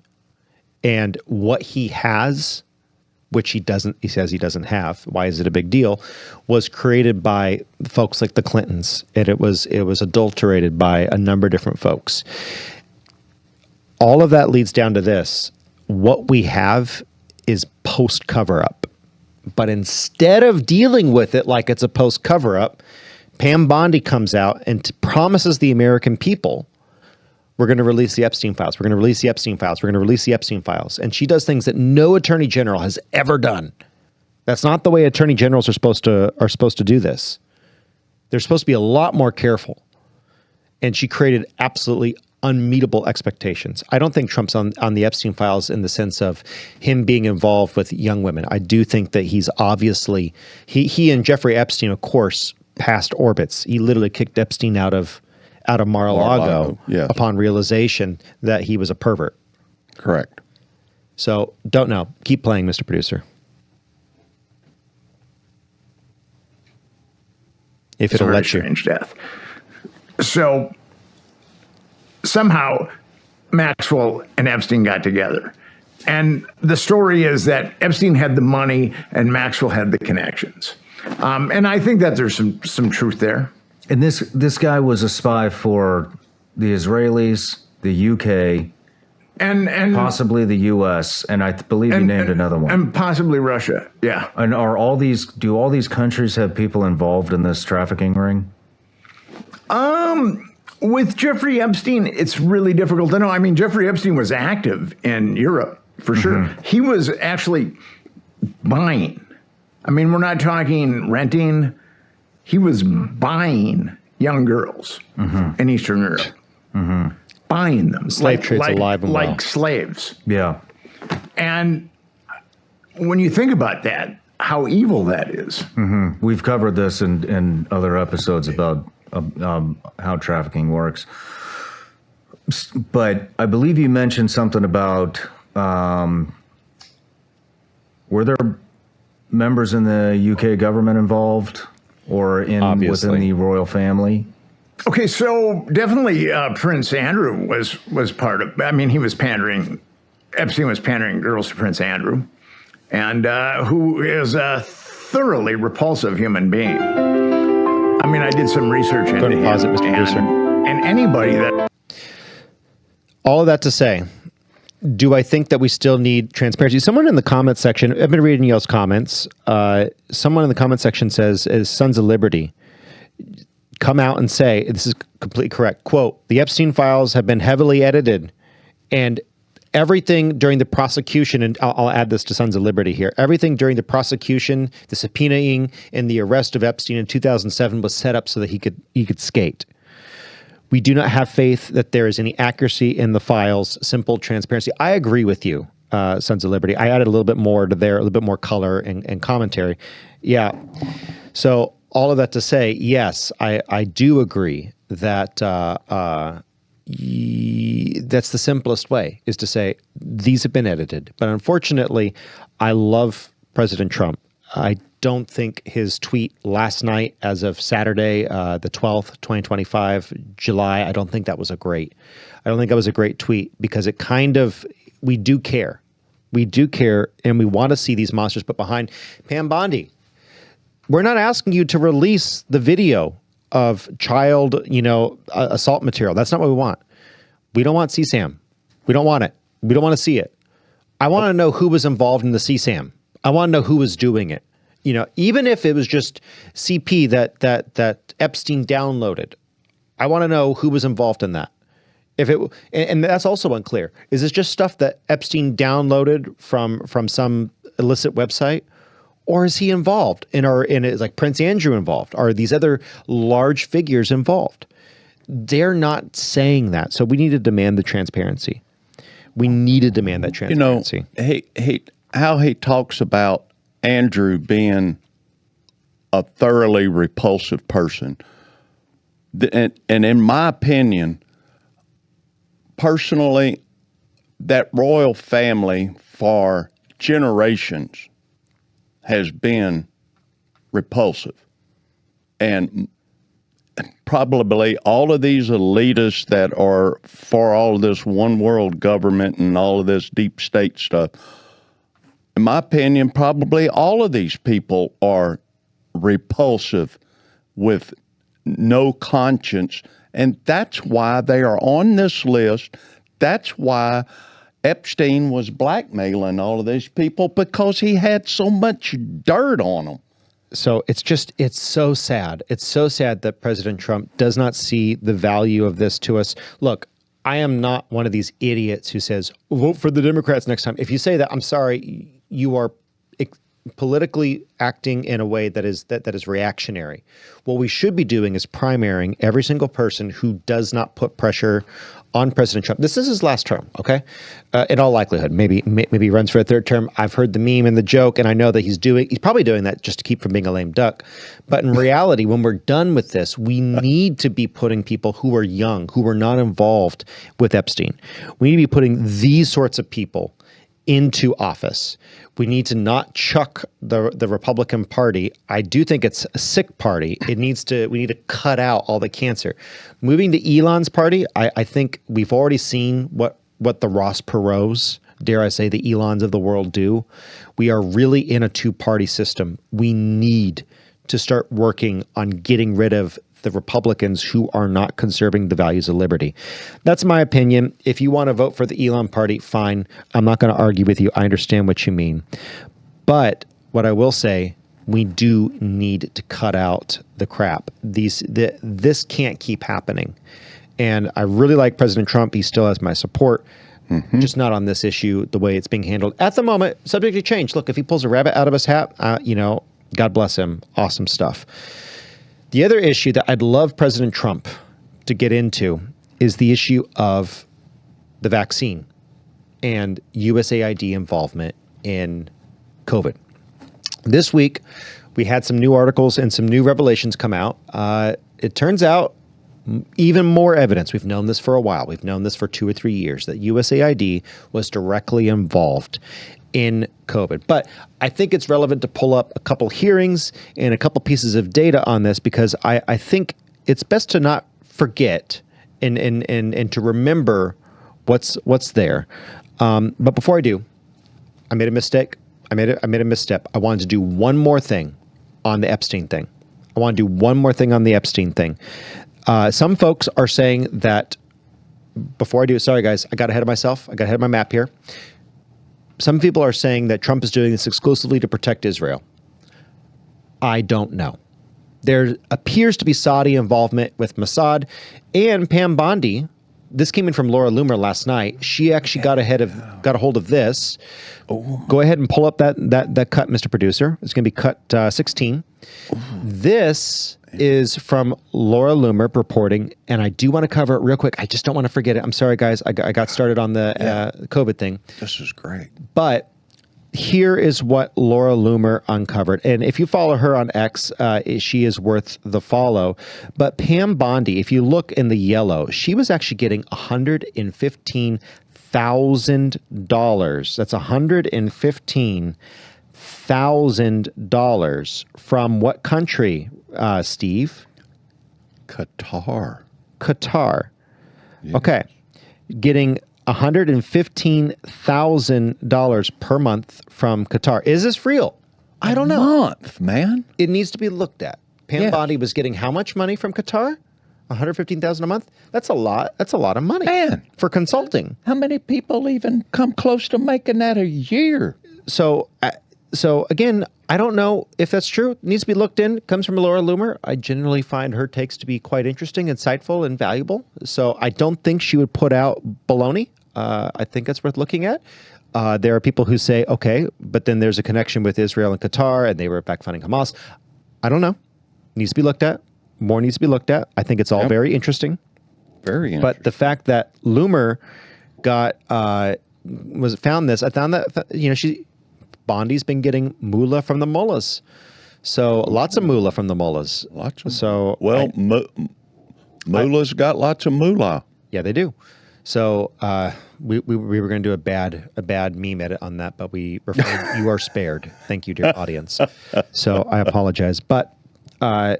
and what he has, which he says he doesn't have. Why is it a big deal? Was created by folks like the Clintons, and it was adulterated by a number of different folks. All of that leads down to this: what we have is post cover-up, but instead of dealing with it like it's a post cover-up, Pam Bondi comes out and promises the American people, we're going to release the Epstein files. We're going to release the Epstein files. We're going to release the Epstein files. And she does things that no attorney general has ever done. That's not the way attorney generals are supposed to do this. They're supposed to be a lot more careful. And she created absolutely unmeetable expectations. I don't think Trump's on the Epstein files in the sense of him being involved with young women. I do think that he's obviously, he and Jeffrey Epstein, of course, passed orbits. He literally kicked Epstein out of Mar-a-Lago yes. upon realization that he was a pervert. Correct. So don't know. Keep playing, Mr. Producer. If it'll let you. Strange death. So somehow Maxwell and Epstein got together. And the story is that Epstein had the money and Maxwell had the connections. And I think that there's some truth there. And this guy was a spy for the Israelis, the UK, and possibly the US, and I believe you named another one. And possibly Russia, yeah. And do all these countries have people involved in this trafficking ring? With Jeffrey Epstein, it's really difficult to know. I mean, Jeffrey Epstein was active in Europe, for sure. He was actually buying. I mean, we're not talking renting. He was buying young girls in Eastern Europe, buying them. Slave trade's alive and well. Like slaves. Yeah. And when you think about that, how evil that is. We've covered this in other episodes about how trafficking works. But I believe you mentioned something about were there members in the UK government involved or within the royal family? Okay, so definitely Prince Andrew was part of. I mean, he was pandering. Epstein was pandering girls to Prince Andrew, and who is a thoroughly repulsive human being. I mean, I did some research into him, pause it, Mr. Producer. And anybody that. All of that to say, do I think that we still need transparency? Someone in the comments section, I've been reading y'all's comments. Someone in the comment section says, as Sons of Liberty, come out and say, this is completely correct, quote, the Epstein files have been heavily edited and everything during the prosecution, and I'll add this to Sons of Liberty here, everything during the prosecution, the subpoenaing, and the arrest of Epstein in 2007 was set up so that he could skate. We do not have faith that there is any accuracy in the files, simple transparency. I agree with you, Sons of Liberty. I added a little bit more to there, a little bit more color and commentary. Yeah. So all of that to say, yes, I do agree that that's the simplest way, is to say these have been edited. But unfortunately, I love President Trump. I don't think his tweet last night, as of Saturday, the 12th, 2025, July, I don't think that was a great tweet, because it kind of, we do care. We do care, and we want to see these monsters put behind. Pam Bondi, we're not asking you to release the video of child, assault material. That's not what we want. We don't want CSAM. We don't want it. We don't want to see it. I want to know who was involved in the CSAM. I want to know who was doing it. Even if it was just CP that Epstein downloaded, I want to know who was involved in that. And that's also unclear. Is this just stuff that Epstein downloaded from some illicit website, or is he involved? Is like Prince Andrew involved? Are these other large figures involved? They're not saying that, so we need to demand the transparency. We need to demand that transparency. How he talks about Andrew being a thoroughly repulsive person. And in my opinion, personally, that royal family for generations has been repulsive. And probably all of these elitists that are for all of this one world government and all of this deep state stuff, in my opinion, probably all of these people are repulsive with no conscience. And that's why they are on this list. That's why Epstein was blackmailing all of these people, because he had so much dirt on them. So it's so sad. It's so sad that President Trump does not see the value of this to us. Look, I am not one of these idiots who says, vote for the Democrats next time. If you say that, I'm sorry, you are politically acting in a way that is reactionary. What we should be doing is primarying every single person who does not put pressure on President Trump. This is his last term, okay? In all likelihood, maybe he runs for a third term. I've heard the meme and the joke, and I know that he's probably doing that just to keep from being a lame duck. But in reality, when we're done with this, we need to be putting people who are young, who were not involved with Epstein. We need to be putting these sorts of people into office. We need to not chuck the Republican Party. I do think it's a sick party. We need to cut out all the cancer. Moving to Elon's party, I think we've already seen what the Ross Perot's, dare I say, the Elons of the world do. We are really in a two-party system. We need to start working on getting rid of the Republicans who are not conserving the values of liberty. That's my opinion. If you want to vote for the Elon party, fine. I'm not going to argue with you. I understand what you mean. But what I will say, we do need to cut out the crap. This can't keep happening. And I really like President Trump. He still has my support, just not on this issue, the way it's being handled at the moment, subject to change. Look, if he pulls a rabbit out of his hat, God bless him. Awesome stuff. The other issue that I'd love President Trump to get into is the issue of the vaccine and USAID involvement in COVID. This week, we had some new articles and some new revelations come out. It turns out even more evidence. We've known this for a while. We've known this for 2 or 3 years, that USAID was directly involved in COVID. But I think it's relevant to pull up a couple hearings and a couple pieces of data on this, because I think it's best to not forget and to remember what's there. But before I do, I made a mistake. I made a misstep. I wanted to do one more thing on the Epstein thing. Some folks are saying that, before I do it, sorry guys, I got ahead of myself. I got ahead of my map here. Some people are saying that Trump is doing this exclusively to protect Israel. I don't know. There appears to be Saudi involvement with Mossad and Pam Bondi. This came in from Laura Loomer last night. She actually got a hold of this. Go ahead and pull up that cut, Mr. Producer. It's going to be cut 16. This is from Laura Loomer reporting, and I do want to cover it real quick. I just don't want to forget it. I'm sorry, guys. I got started on the COVID thing. This is great. But here is what Laura Loomer uncovered. And if you follow her on X, she is worth the follow. But Pam Bondi, if you look in the yellow, she was actually getting $115,000. That's $115,000 from what country, Steve? Qatar. Yes. Okay. Getting $115,000 per month from Qatar. Is this real? I don't know. Month, man. It needs to be looked at. Pam Bondi was getting how much money from Qatar? $115,000 a month? That's a lot. That's a lot of money, man, for consulting. How many people even come close to making that a year? So again, I don't know if that's true. It needs to be looked in. It comes from Laura Loomer. I generally find her takes to be quite interesting, insightful, and valuable. So I don't think she would put out baloney. I think that's worth looking at. There are people who say, okay, but then there's a connection with Israel and Qatar, and they were back funding Hamas. I don't know. Needs to be looked at. More needs to be looked at. I think it's all very interesting. Very interesting. But the fact that Loomer found this, I found that, Bondi's been getting moolah from the mullahs. So lots of moolah from the mullahs. Mullahs got lots of moolah. Yeah, they do. So we were going to do a bad meme edit on that, but you are spared. Thank you, dear audience. So I apologize. But I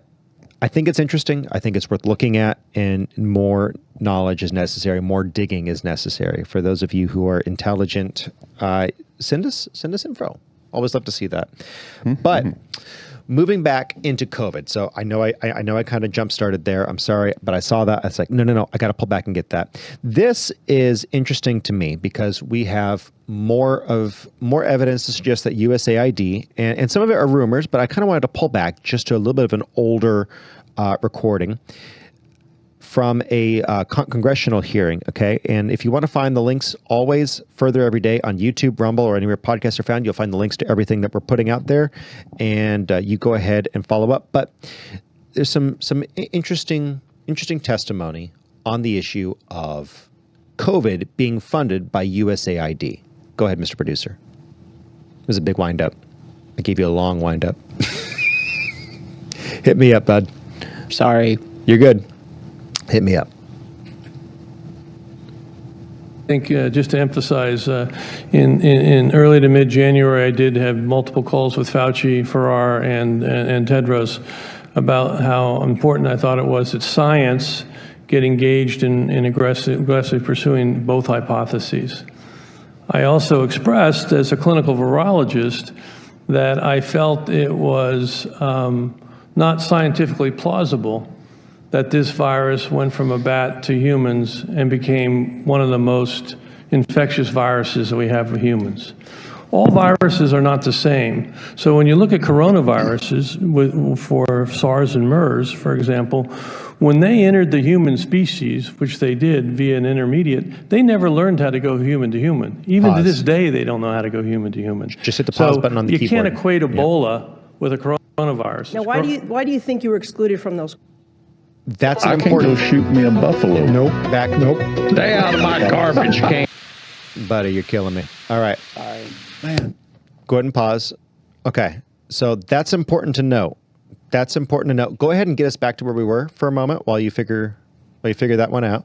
think it's interesting. I think it's worth looking at, and more knowledge is necessary. More digging is necessary. For those of you who are intelligent, send us info. Always love to see that. But moving back into COVID. So I know I kind of jump started there. I'm sorry, but I saw that. It's like, no. I got to pull back and get that. This is interesting to me because we have more evidence to suggest that USAID, and some of it are rumors, but I kind of wanted to pull back just to a little bit of an older recording from a congressional hearing, okay? And if you want to find the links, always Further Every Day on YouTube, Rumble, or anywhere podcasts are found, you'll find the links to everything that we're putting out there, and you go ahead and follow up. But there's some interesting testimony on the issue of COVID being funded by USAID. Go ahead, Mr. Producer. It was a big wind-up. I gave you a long wind-up. Hit me up, bud. Sorry. You're good. Hit me up. I think just to emphasize, in early to mid-January, I did have multiple calls with Fauci, Farrar, and Tedros about how important I thought it was that science get engaged in aggressively pursuing both hypotheses. I also expressed, as a clinical virologist, that I felt it was not scientifically plausible that this virus went from a bat to humans and became one of the most infectious viruses that we have for humans. All viruses are not the same. So when you look at coronaviruses for SARS and MERS, for example, When they entered the human species, which they did via an intermediate, they never learned how to go human to human. Even to this day, they don't know how to go human to human. Just hit the pause button on the keyboard. You can't equate Ebola with a coronavirus. Now, why do you think you were excluded from those? That's I important. can go shoot me a buffalo. Nope. Nope. Stay out of my garbage can. Buddy, you're killing me. All right. Sorry. Man. Go ahead and pause. Okay. So that's important to know. That's important to know. Go ahead and get us back to where we were for a moment while you figure that one out.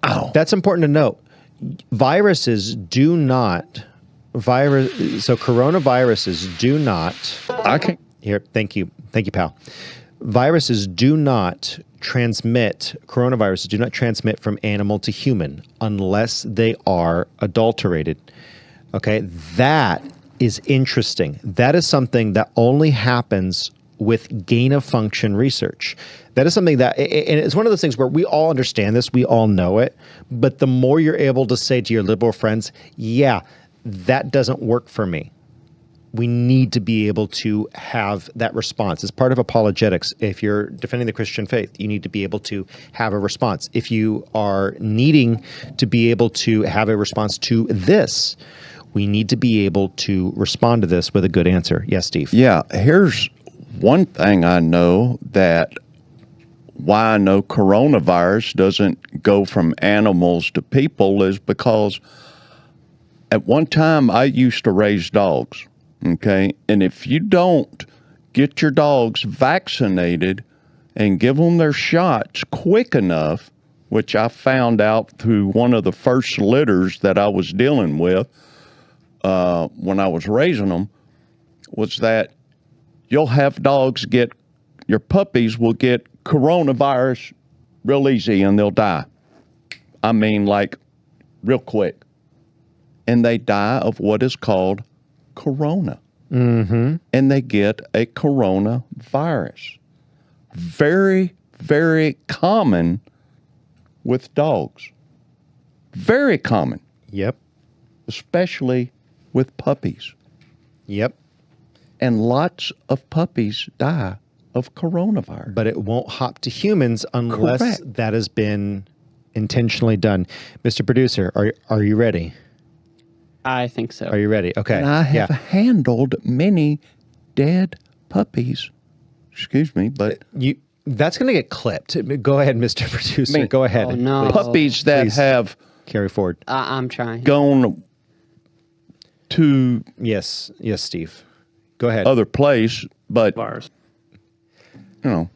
Oh. That's important to note. Viruses do not so coronaviruses do not. I can. Here, thank you, pal. Viruses do not transmit. Coronaviruses do not transmit from animal to human unless they are adulterated. Okay, that is interesting. That is something that only happens with gain of function research. That is something that, and it's one of those things where we all understand this, we all know it, but the more you're able to say to your liberal friends, yeah, that doesn't work for me. We need to be able to have that response. It's part of apologetics. If you're defending the Christian faith, you need to be able to have a response. If you are needing to be able to have a response to this, we need to be able to respond to this with a good answer. Yes, Steve? Yeah, here's one thing I know that why I know coronavirus doesn't go from animals to people is because at one time I used to raise dogs, okay? And if you don't get your dogs vaccinated and give them their shots quick enough, which I found out through one of the first litters that I was dealing with when I was raising them, was that you'll have dogs your puppies will get coronavirus real easy and they'll die. I mean, like, real quick. And they die of what is called corona. Mm-hmm. And they get a coronavirus. Very, very common with dogs. Very common. Yep. Especially with puppies. Yep. And lots of puppies die of coronavirus. But it won't hop to humans unless Correct. that has been intentionally done. Mr. Producer, are you ready? I think so. Are you ready? Okay. And I have handled many dead puppies. Excuse me, but that's going to get clipped. Go ahead, Mr. Producer. Go ahead. Oh, no. puppies that Please. have Carry forward. I'm trying. gone to Yes, Steve. Go ahead. other place, but Virus. you know,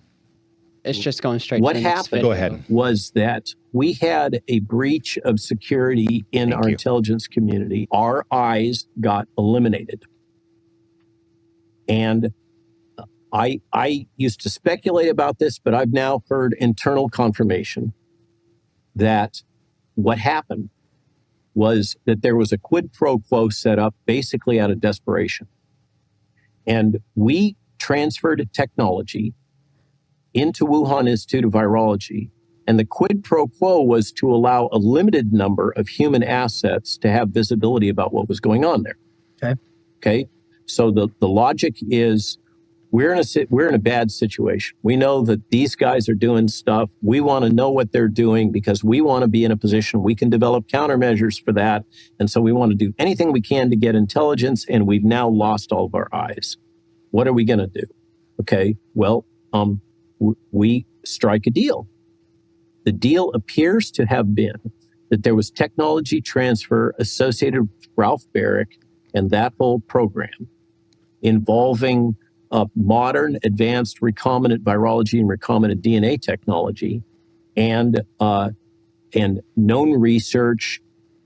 It's just going straight What to the next happened video. Go ahead. was that we had a breach of security in our intelligence community. Our eyes got eliminated. And I used to speculate about this, but I've now heard internal confirmation that what happened was that there was a quid pro quo set up basically out of desperation. And we transferred technology into Wuhan Institute of Virology. And the quid pro quo was to allow a limited number of human assets to have visibility about what was going on there. Okay. So the logic is we're in a bad situation. We know that these guys are doing stuff. We want to know what they're doing because we want to be in a position we can develop countermeasures for that. And so we want to do anything we can to get intelligence. And we've now lost all of our eyes. What are we going to do? Okay. Well, we strike a deal. The deal appears to have been that there was technology transfer associated with Ralph Barrick and that whole program involving modern advanced recombinant virology and recombinant DNA technology and known research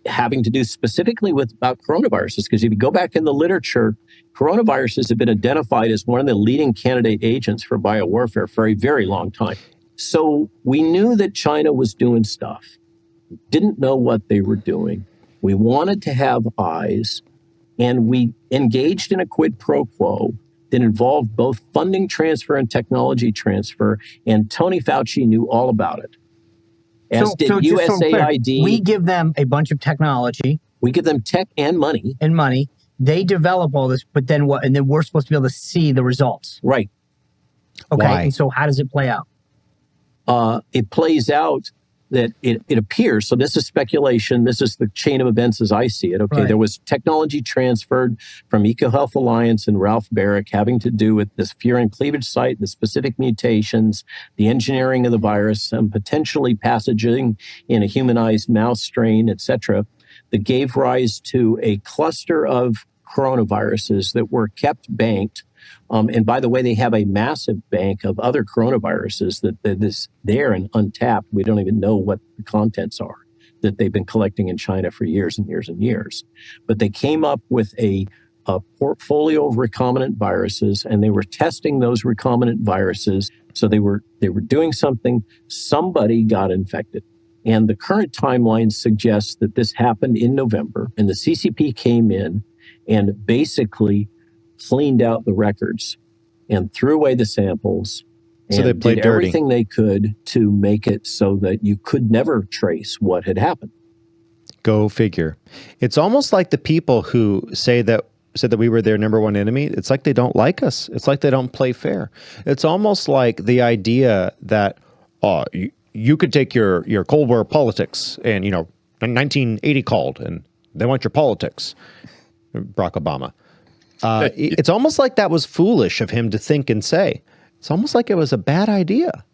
having to do specifically about coronaviruses. Because if you go back in the literature, coronaviruses have been identified as one of the leading candidate agents for biowarfare for a very long time. So we knew that China was doing stuff, didn't know what they were doing. We wanted to have eyes, and we engaged in a quid pro quo that involved both funding transfer and technology transfer, and Tony Fauci knew all about it. As did USAID. We give them a bunch of technology. We give them tech and money. They develop all this, but then what? And then we're supposed to be able to see the results. Right. Okay. Why? And so how does it play out? it plays out that it appears, so this is speculation, this is the chain of events as I see it, okay? Right. There was technology transferred from EcoHealth Alliance and Ralph Barrick having to do with this furin cleavage site, the specific mutations, the engineering of the virus, and potentially passaging in a humanized mouse strain, et cetera, that gave rise to a cluster of coronaviruses that were kept banked. And by the way, they have a massive bank of other coronaviruses that is there and untapped. We don't even know what the contents are that they've been collecting in China for years and years and years. But they came up with a portfolio of recombinant viruses, and they were testing those recombinant viruses. So they were doing something. Somebody got infected. And the current timeline suggests that this happened in November, and the CCP came in and basically cleaned out the records and threw away the samples and so they played did dirty. everything they could to make it so that you could never trace what had happened. Go figure. It's almost like the people who said that we were their number one enemy. It's like they don't like us. It's like they don't play fair. It's almost like the idea that you could take your Cold War politics and 1980 called and they want your politics. Barack Obama. It's almost like that was foolish of him to think and say. It's almost like it was a bad idea.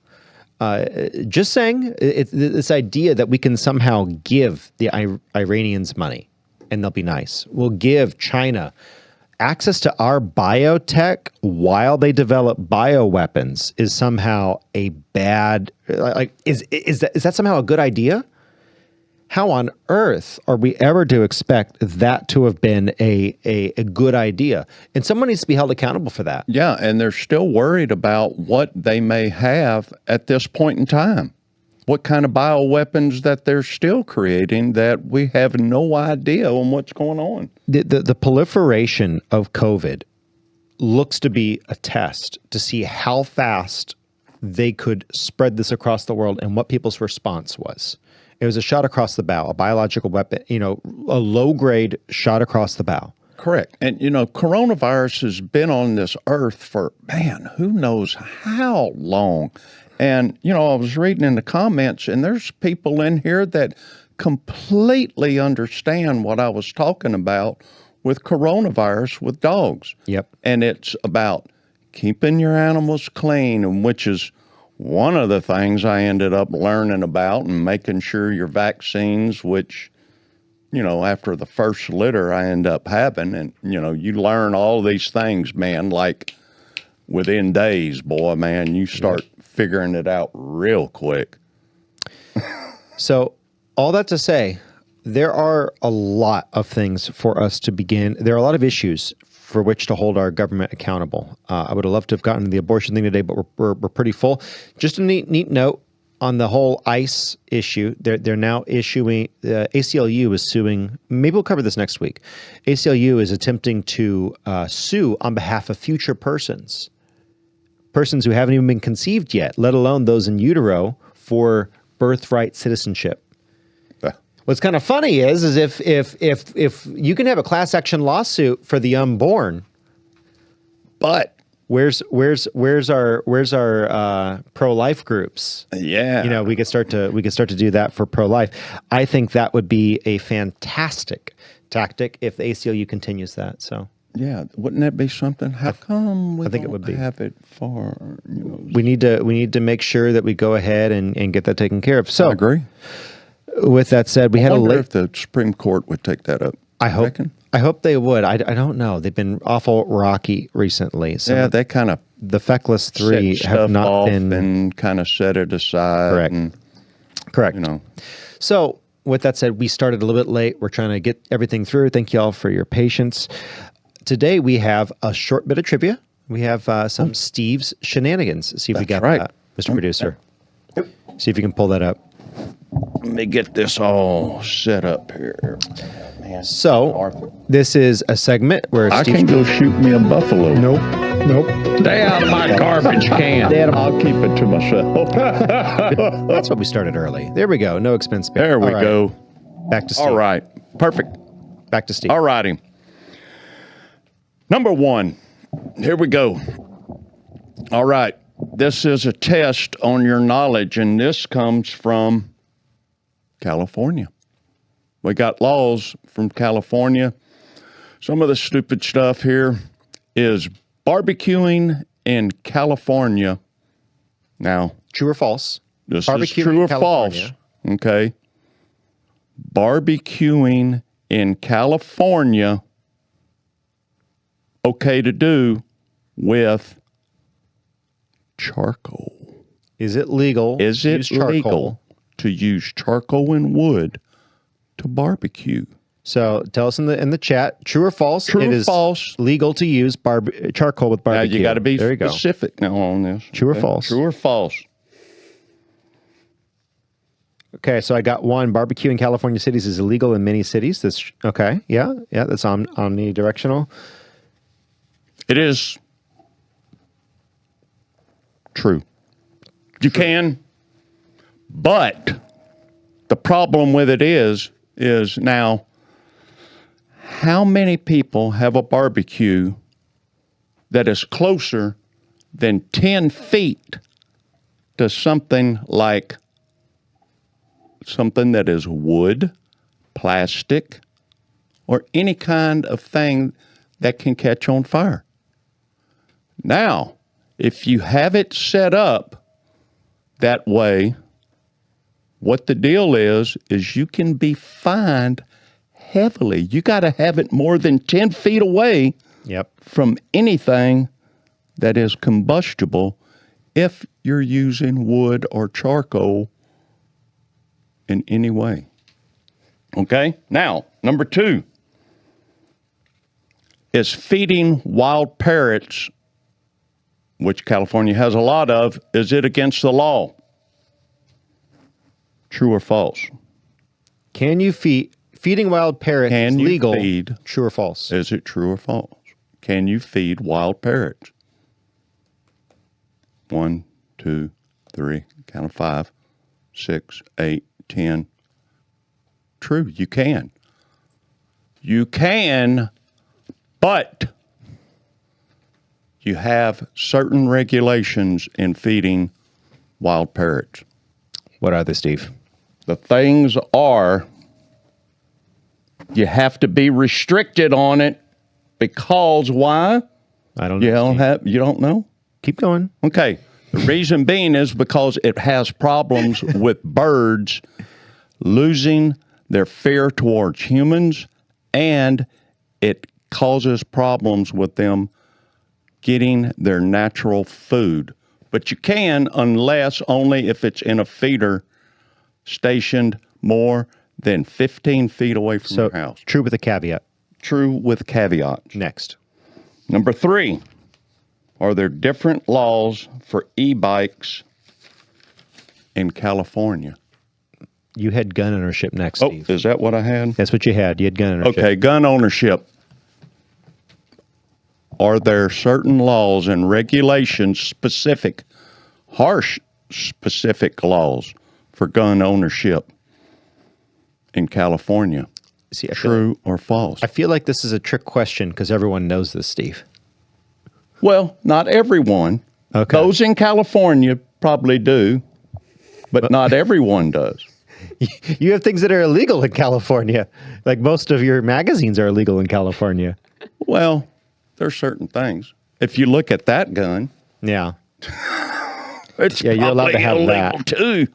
Just saying, it's this idea that we can somehow give the Iranians money and they'll be nice. We'll give China access to our biotech while they develop bioweapons is somehow a bad, is that somehow a good idea? How on earth are we ever to expect that to have been a good idea? And someone needs to be held accountable for that. Yeah, and they're still worried about what they may have at this point in time. What kind of bioweapons that they're still creating that we have no idea on what's going on. The proliferation of COVID looks to be a test to see how fast they could spread this across the world and what people's response was. It was a shot across the bow, a biological weapon, a low-grade shot across the bow. Correct. And, coronavirus has been on this earth for, who knows how long. And, I was reading in the comments, and there's people in here that completely understand what I was talking about with coronavirus with dogs. Yep. And it's about keeping your animals clean, and which is one of the things I ended up learning about, and making sure your vaccines, which, after the first litter I end up having, and, you learn all these things, man, like within days, boy, man, you start figuring it out real quick. So all that to say, there are a lot of things for us to begin. There are a lot of issues for which to hold our government accountable. I would have loved to have gotten to the abortion thing today, but we're pretty full. Just a neat note on the whole ICE issue. They're now issuing, ACLU is suing, maybe we'll cover this next week. ACLU is attempting to sue on behalf of future persons who haven't even been conceived yet, let alone those in utero, for birthright citizenship. What's kind of funny is if you can have a class action lawsuit for the unborn, but where's our pro-life groups? Yeah, we could start to do that for pro-life. I think that would be a fantastic tactic if the ACLU continues that. So yeah, wouldn't that be something? How come we I think it would be. have it for? We need to make sure that we go ahead and get that taken care of. So I agree. With that said, we had a wonder late. if the Supreme Court would take that up. I hope they would. I don't know. They've been awful rocky recently. So yeah, they kind of the feckless three have not been and kind of set it aside. Correct. So with that said, we started a little bit late. We're trying to get everything through. Thank you all for your patience. Today we have a short bit of trivia. We have some Steve's Shenanigans. See if we got that, Mr. Producer. See if you can pull that up. Let me get this all set up here. Man, so, this is a segment where I can go shoot me a buffalo. Nope. Stay out of my garbage can. I'll keep it to myself. That's what we started early. There we go. No expense spared. There we go. Back to Steve. All right. Perfect. Back to Steve. All righty. Number one. Here we go. All right. this is a test on your knowledge, and this comes from California. We got laws from California. Some of the stupid stuff here is barbecuing in California. Now, True or false? this Barbecuing is true or in false. California. Okay. Barbecuing in California, okay to do with charcoal. Is it legal? Is to it use charcoal? legal to use charcoal and wood to barbecue? So tell us in the chat, true or false? True it or is false? legal to use charcoal with Now barbecue. you got to be there you specific now on this. True or Okay? false? True or false? Okay, so I got one. Barbecue in California cities is illegal in many cities. That's okay. Yeah, that's omnidirectional. It is true. You can, but the problem with it is now, how many people have a barbecue that is closer than 10 feet to something like something that is wood, plastic, or any kind of thing that can catch on fire? Now, if you have it set up that way, what the deal is you can be fined heavily. You got to have it more than 10 feet away from anything that is combustible if you're using wood or charcoal in any way. Okay? Now, number 2 is feeding wild parrots, which California has a lot of. Is it against the law? True or false? Can you feeding wild parrots is legal? Feed, true or false? Is it true or false? Can you feed wild parrots? 1, 2, 3, count of 5, 6, 8, 10. True, you can. You can, but you have certain regulations in feeding wild parrots. What are they, Steve? The things are, you have to be restricted on it because why? I don't know. You don't know? Keep going. Okay. The reason being is because it has problems with birds losing their fear towards humans, and it causes problems with them getting their natural food. But you can, unless only if it's in a feeder stationed more than 15 feet away from your house. True with a caveat. True with caveats. Next. Number 3, are there different laws for e-bikes in California? You had gun ownership next, Steve. Is that what I had? That's what you had. You had gun ownership. Okay, gun ownership. Are there certain laws and regulations, specific, harsh specific laws for gun ownership in California? See, true or false? I feel like this is a trick question because everyone knows this, Steve. Well, not everyone. Okay. Those in California probably do, but not everyone does. You have things that are illegal in California. Like most of your magazines are illegal in California. Well, there's certain things. If you look at that gun, yeah, it's you're allowed to have illegal that too.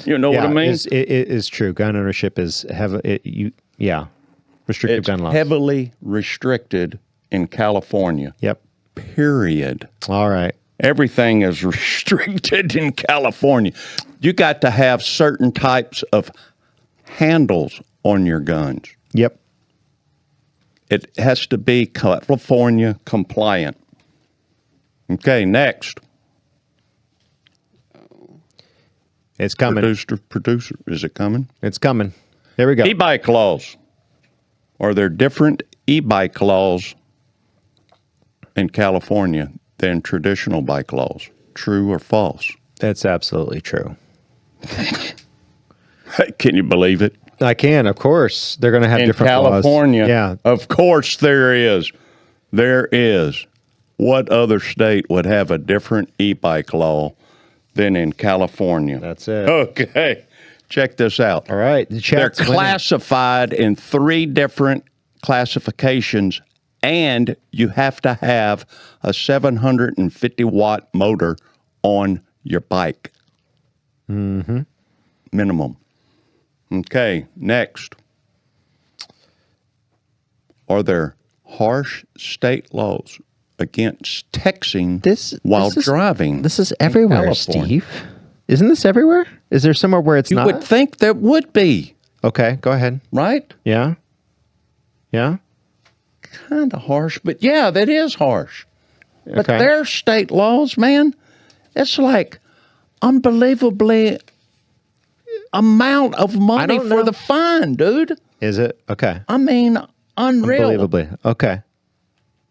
You know what I mean? It is true. Gun ownership is restrictive gun laws. Heavily restricted in California. Yep. Period. All right. Everything is restricted in California. You got to have certain types of handles on your guns. Yep. It has to be California compliant. Okay, next. It's coming. Producer, is it coming? It's coming. There we go. E-bike laws. Are there different e-bike laws in California than traditional bike laws? True or false? That's absolutely true. Can you believe it? I can, of course. They're going to have in different California, laws. Yeah. Of course there is. There is. What other state would have a different e-bike law than in California? That's it. Okay. Check this out. All right. The They're chat's winning. classified in 3 different classifications, and you have to have a 750-watt motor on your bike. Mm-hmm. Minimum. Okay, next. Are there harsh state laws against texting while driving? This is everywhere, California? Steve. Isn't this everywhere? Is there somewhere where it's You not? would think there would be, Okay, go ahead. right? Yeah. Yeah. Kind of harsh, but yeah, that is harsh. But Okay. their state laws, man, it's like unbelievably amount of money don't for know. the fine, dude. Is it? Okay. I mean, unreal. Unbelievably. Okay.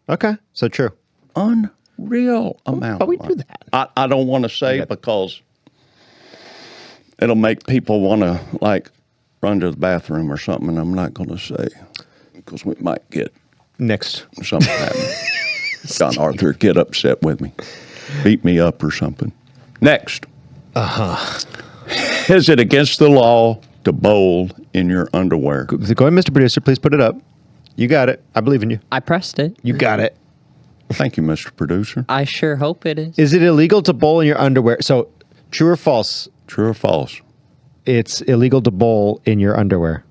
Okay. So true. Unreal amount. But we of do money. that. I don't want to say Yeah. because it'll make people want to like run to the bathroom or something, and I'm not going to say because we might get Next. something happen. John Arthur get upset with me, beat me up or something. Next. Is it against the law to bowl in your underwear? Go ahead, Mr. Producer. Please put it up. You got it. I believe in you. I pressed it. You got it. Thank you, Mr. Producer. I sure hope it is. Is it illegal to bowl in your underwear? So, true or false? True or false? It's illegal to bowl in your underwear.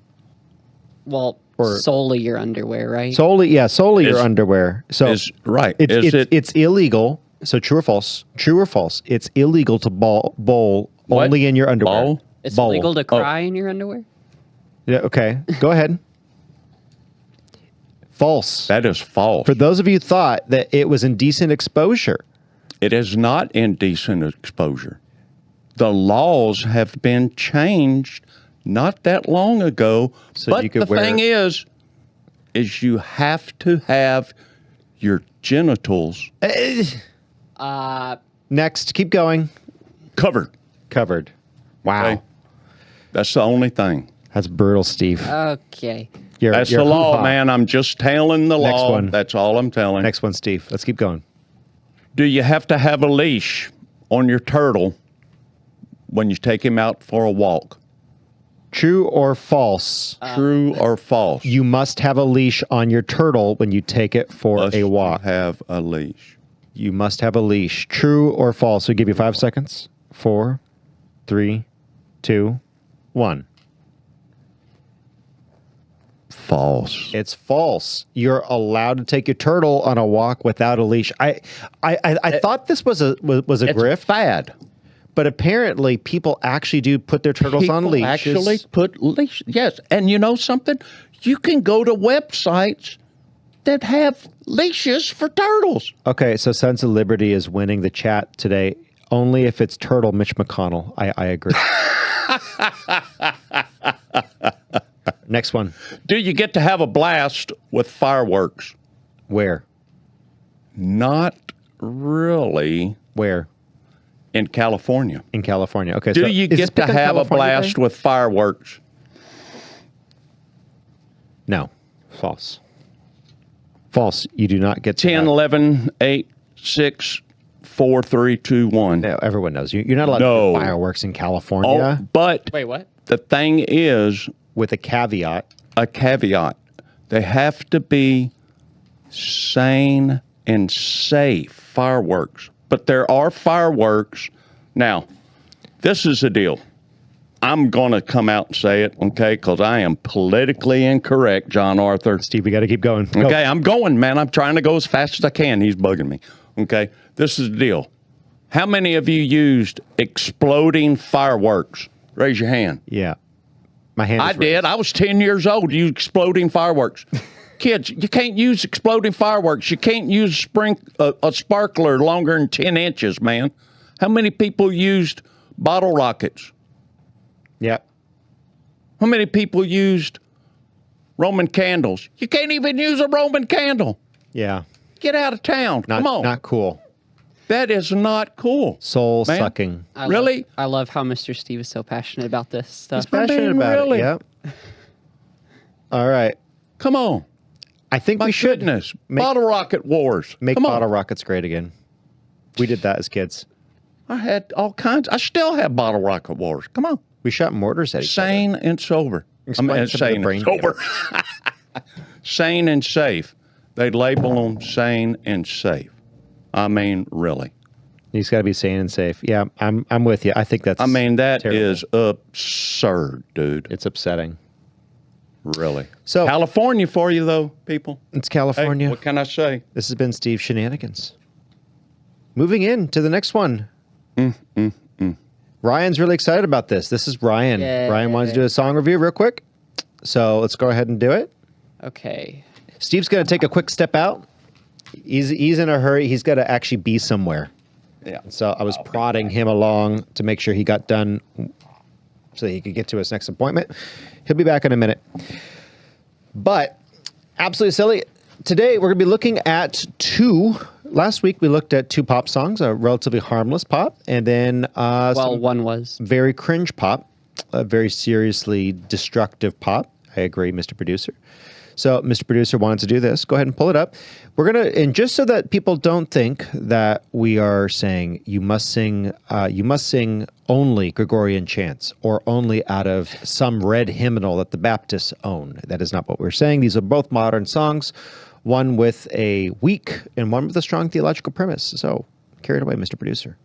Well, Or- solely your underwear, right? Solely your Is- underwear. So Is right. It's illegal. So true or false? True or false? It's illegal to bowl What? only in your underwear. Bowl? It's Bowl. illegal to cry in your underwear? Yeah. Okay. Go ahead. False. That is false. For those of you who thought that it was indecent exposure. It is not indecent exposure. The laws have been changed not that long ago. So but you could the thing is you have to have your genitals Next. Keep going. covered. Covered. Wow. Okay? That's the only thing. That's brutal, Steve. Okay. That's the law, man. I'm just telling the Next law. one. That's all I'm telling. Next one, Steve. Let's keep going. Do you have to have a leash on your turtle when you take him out for a walk? True or false? True or false? You must have a leash on your turtle when you take it for Must a walk. have a leash. You must have a leash. True or false? We give you 5 seconds. 4, 3, 2, 1. False. It's false. You're allowed to take your turtle on a walk without a leash. I thought this was a It's grift, fad. but apparently people actually do put their turtles on People leashes. actually put leash. Yes, and you know something? You can go to websites that have leashes for turtles. Okay, so Sons of Liberty is winning the chat today. Only if it's Turtle Mitch McConnell. I agree. Next one. Do you get to have a blast with fireworks? Where? Not really Where? in California. In California. Okay. Do so you is this get to big on have a California blast Day? with fireworks? No. False. False. You do not get to 10, have- 11, 8, 6, 4, 3, 2, 1. No, everyone knows. You're not allowed to No. do fireworks in California. Oh, but Wait, what? the thing is, With a caveat. a caveat. They have to be sane and safe fireworks. But there are fireworks. Now, this is the deal. I'm going to come out and say it, okay, because I am politically incorrect, John Arthur. Steve, we got to keep going. Go. Okay, I'm going, man. I'm trying to go as fast as I can. He's bugging me. Okay, this is the deal. How many of you used exploding fireworks? Raise your hand. Yeah. My hand I is did. I was 10 years old. You exploding fireworks. Kids, you can't use exploding fireworks. You can't use a sparkler longer than 10 inches, man. How many people used bottle rockets? Yeah. How many people used Roman candles? You can't even use a Roman candle. Yeah. Get out of town. Not, Come on. Not cool. That is not cool. Soul Man. sucking. Really? I love how Mr. Steve is so passionate about this stuff. Passionate about really? it. Yep. All right. Come on. I think My we should goodness. Bottle rocket wars. make Come on. bottle rockets great again. We did that as kids. I had all kinds. I still have bottle rocket wars. Come on. We shot mortars at each Sane and sober. Explain some of the sane brain and sober. Sane and safe. They label them sane and safe. I mean, really. He's got to be sane and safe. Yeah, I'm with you. I think that's. I mean, that terrible. is absurd, dude. It's upsetting. Really. So California for you, though, people. It's California. Hey, what can I say? This has been Steve Shenanigans. Moving in to the next one. Ryan's really excited about this. This is Ryan. Yay. Ryan wanted to do a song review real quick. So let's go ahead and do it. Okay. Steve's going to take a quick step out. He's in a hurry. He's got to actually be somewhere. Yeah. So I was prodding him along to make sure he got done so that he could get to his next appointment. He'll be back in a minute. But absolutely silly. Today we're going to be looking at two. Last week we looked at two pop songs, a relatively harmless pop, and then One was. very cringe pop, a very seriously destructive pop. I agree, Mr. Producer. So Mr. Producer wanted to do this. Go ahead and pull it up. We're going to, and just so that people don't think that we are saying you must sing only Gregorian chants or only out of some red hymnal that the Baptists own. That is not what we're saying. These are both modern songs, one with a weak and one with a strong theological premise. So carry it away, Mr. Producer.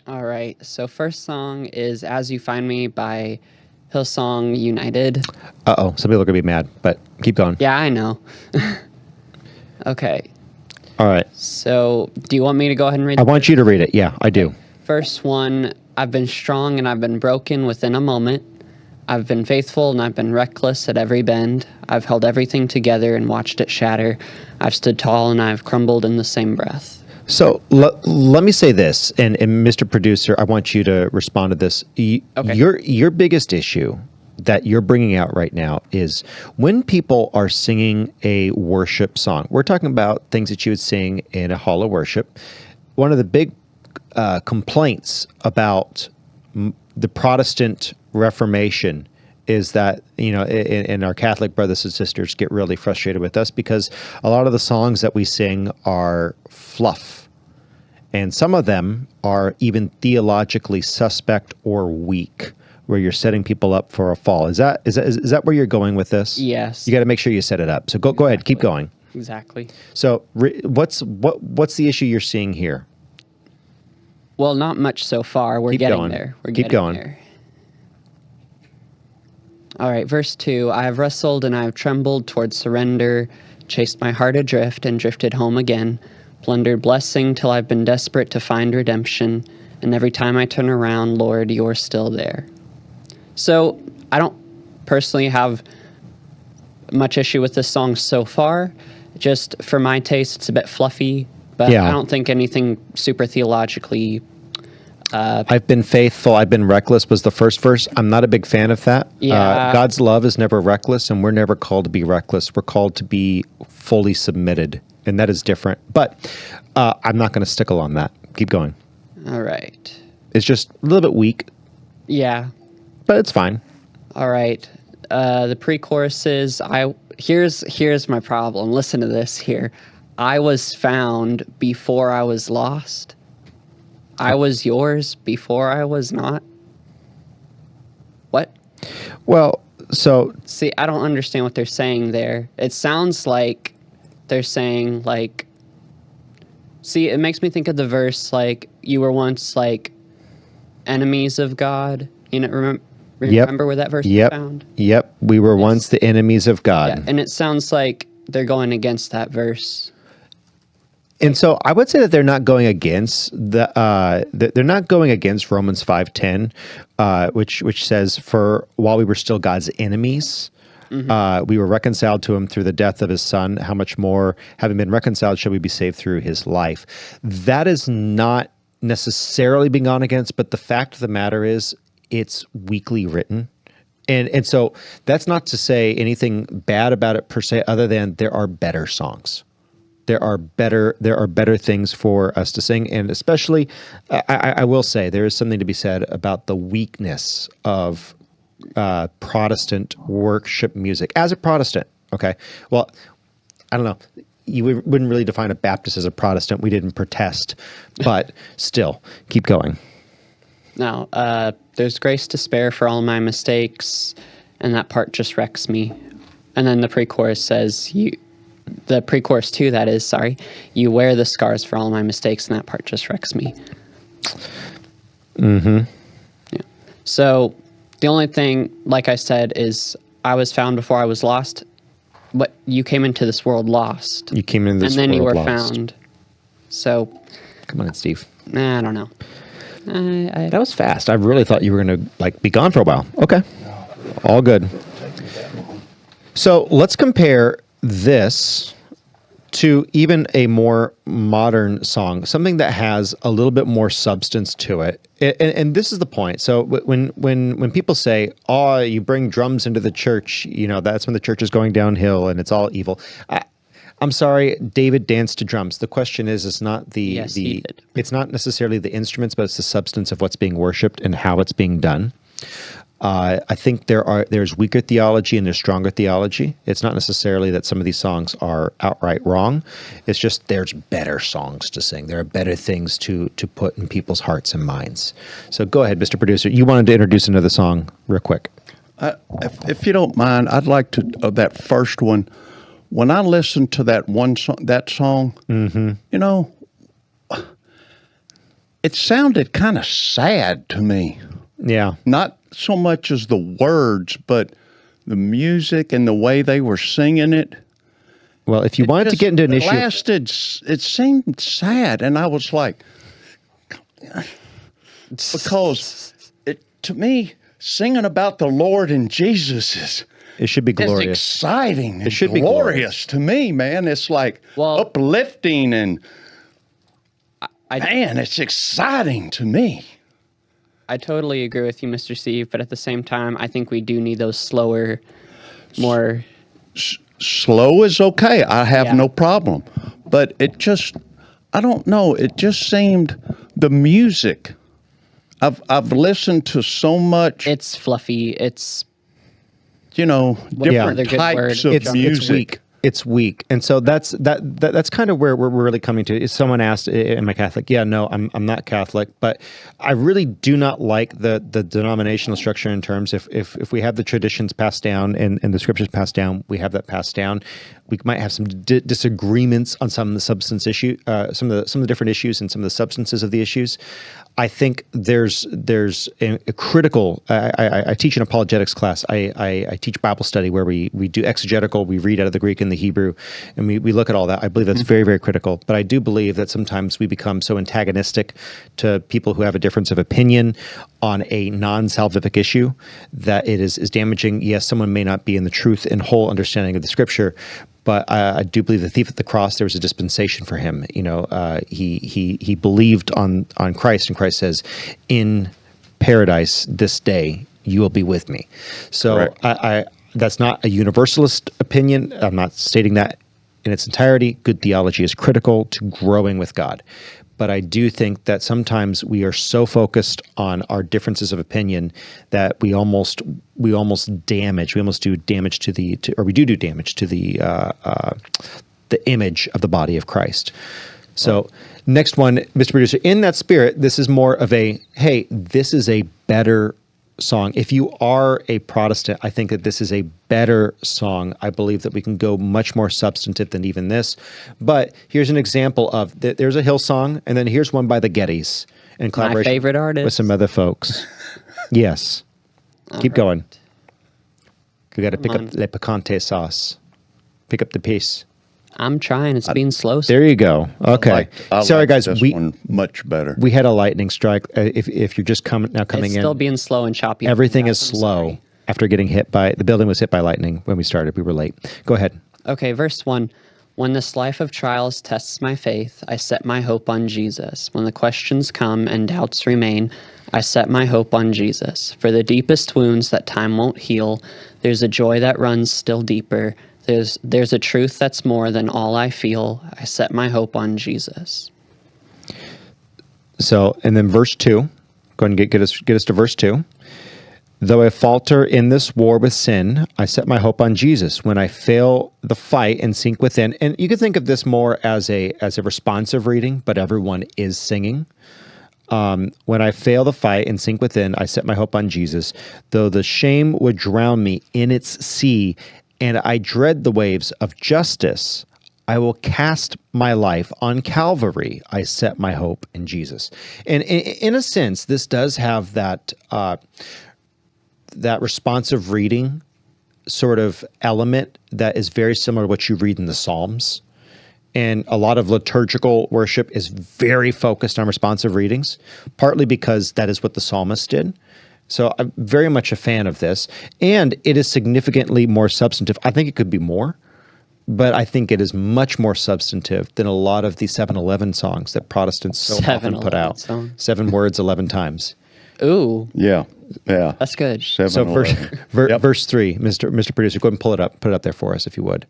All right. So first song is As You Find Me by Hillsong United. Uh-oh. Some people are going to be mad, but keep going. Yeah, I know. Okay. All right. So do you want me to go ahead and read I want you to read it. Yeah, I do. First one, I've been strong and I've been broken within a moment. I've been faithful and I've been reckless at every bend. I've held everything together and watched it shatter. I've stood tall and I've crumbled in the same breath. So let me say this, and Mr. Producer, I want you to respond to this. Okay. Your biggest issue that you're bringing out right now is when people are singing a worship song. We're talking about things that you would sing in a hall of worship. One of the big complaints about the Protestant Reformation is that, and our Catholic brothers and sisters get really frustrated with us because a lot of the songs that we sing are fluff. And some of them are even theologically suspect or weak, where you're setting people up for a fall. Is that where you're going with this? Yes. You got to make sure you set it up. So go ahead, keep going. Exactly. So what's the issue you're seeing here? Well, not much so far. We're Keep getting going. there. We're Keep getting going. there. All right, verse 2. I have wrestled and I have trembled towards surrender, chased my heart adrift and drifted home again, plundered blessing till I've been desperate to find redemption, and every time I turn around, Lord, you're still there. So I don't personally have much issue with this song so far. Just for my taste, it's a bit fluffy, but Yeah. I don't think anything super theologically. I've been faithful, I've been reckless was the first verse. I'm not a big fan of that. Yeah. God's love is never reckless, and we're never called to be reckless. We're called to be fully submitted, and that is different. But I'm not going to stickle on that. Keep going. All right. It's just a little bit weak, Yeah. but it's fine. All right. The pre-choruses. Here's my problem. Listen to this here. I was found before I was lost. I was yours before I was not. What? Well, so See, I don't understand what they're saying there. It sounds like they're saying like. See, it makes me think of the verse like you were once like enemies of God. Remember where that verse is found? Yep. We were once the enemies of God. Yeah, and it sounds like they're going against that verse. And so I would say that they're not going against they're not going against Romans 5:10, which says, "For while we were still God's enemies, we were reconciled to him through the death of his son. How much more, having been reconciled, shall we be saved through his life?" That is not necessarily being gone against, but the fact of the matter is it's weakly written. And so that's not to say anything bad about it per se, other than there are better songs. There are better things for us to sing, and especially, I will say there is something to be said about the weakness of Protestant worship music. As a Protestant, okay, well, I don't know. You wouldn't really define a Baptist as a Protestant. We didn't protest, but still, keep going. Now, there's grace to spare for all my mistakes, and that part just wrecks me. And then the pre-chorus says, the pre-chorus to that is, sorry, you wear the scars for all my mistakes, and that part just wrecks me. Mm-hmm. Yeah. So the only thing, like I said, is I was found before I was lost. But you came into this world lost. You came into this world lost. And then you were found. So. Come on, Steve. I don't know. That was fast. I really thought you were going to be gone for a while. Okay. All good. So let's compare this to even a more modern song, something that has a little bit more substance to it. And this is the point. So when people say, "Oh, you bring drums into the church," that's when the church is going downhill and it's all evil. I'm sorry, David danced to drums. The question is, it's not it's not necessarily the instruments, but it's the substance of what's being worshipped and how it's being done. I think there's weaker theology and there's stronger theology. It's not necessarily that some of these songs are outright wrong. It's just there's better songs to sing. There are better things to put in people's hearts and minds. So go ahead, Mr. Producer. You wanted to introduce another song real quick. If you don't mind, I'd like to, that first one, when I listened to that song, it sounded kind of sad to me. Yeah. Not so much as the words, but the music and the way they were singing it. Well, if you wanted to get into an issue, it seemed sad, and I was like, because to me, singing about the Lord and Jesus it should be glorious. It's exciting. It should be glorious to me, man. It's like uplifting and man, it's exciting to me. I totally agree with you, Mr. Steve, but at the same time, I think we do need those slower, more... Slow is okay. I have no problem. But it just, I don't know, it just seemed the music. I've listened to so much... It's fluffy, it's... different types of music. It's weak. It's weak, and so that's kind of where we're really coming to. Is someone asked, "Am I Catholic?" Yeah, no, I'm not Catholic, but I really do not like the denominational structure in terms if we have the traditions passed down and the scriptures passed down, we have that passed down. We might have some disagreements on some of the substance issue, some of the different issues and some of the substances of the issues. I think there's a critical. I teach an apologetics class. I teach Bible study where we do exegetical. We read out of the Greek and the Hebrew, and we look at all that. I believe that's very, very critical. But I do believe that sometimes we become so antagonistic to people who have a difference of opinion on a non-salvific issue that it is damaging. Yes, someone may not be in the truth and whole understanding of the Scripture, but I do believe the thief at the cross, there was a dispensation for him. He believed on Christ, and Christ says, "In paradise this day you will be with me." So that's not a universalist opinion. I'm not stating that in its entirety. Good theology is critical to growing with God. But I do think that sometimes we are so focused on our differences of opinion that we almost damage. We almost do damage to the image of the body of Christ. So next one, Mr. Producer, in that spirit, this is more of a, hey, this is a better song. If you are a Protestant, I think that this is a better song. I believe that we can go much more substantive than even this. But here's an example of, there's a Hillsong, and then here's one by the Gettys in collaboration my favorite artist. With some other folks. Yes. Keep going. You got to pick up the picante sauce. Pick up the piece. I'm trying. It's being slow. There you go. Okay. Sorry, guys. This one much better. We had a lightning strike. If you're just coming it's in, still being slow and choppy. Everything is slow. After getting hit by the building was hit by lightning when we started. We were late. Go ahead. Okay, verse 1. When this life of trials tests my faith, I set my hope on Jesus. When the questions come and doubts remain, I set my hope on Jesus. For the deepest wounds that time won't heal, there's a joy that runs still deeper. There's a truth that's more than all I feel. I set my hope on Jesus. So, and then verse 2. Go ahead and get us to verse 2. Though I falter in this war with sin, I set my hope on Jesus. When I fail the fight and sink within, and you could think of this more as a responsive reading, but everyone is singing. When I fail the fight and sink within, I set my hope on Jesus. Though the shame would drown me in its sea, and I dread the waves of justice, I will cast my life on Calvary. I set my hope in Jesus. And in a sense, this does have that responsive reading sort of element that is very similar to what you read in the Psalms. And a lot of liturgical worship is very focused on responsive readings, partly because that is what the psalmist did. So I'm very much a fan of this. And it is significantly more substantive. I think it could be more, but I think it is much more substantive than a lot of the 7-Eleven songs that Protestants so often put out. Songs. 7 words, 11 times. Ooh. Yeah. That's good. So verse 3, Mr. Producer, go ahead and pull it up. Put it up there for us if you would.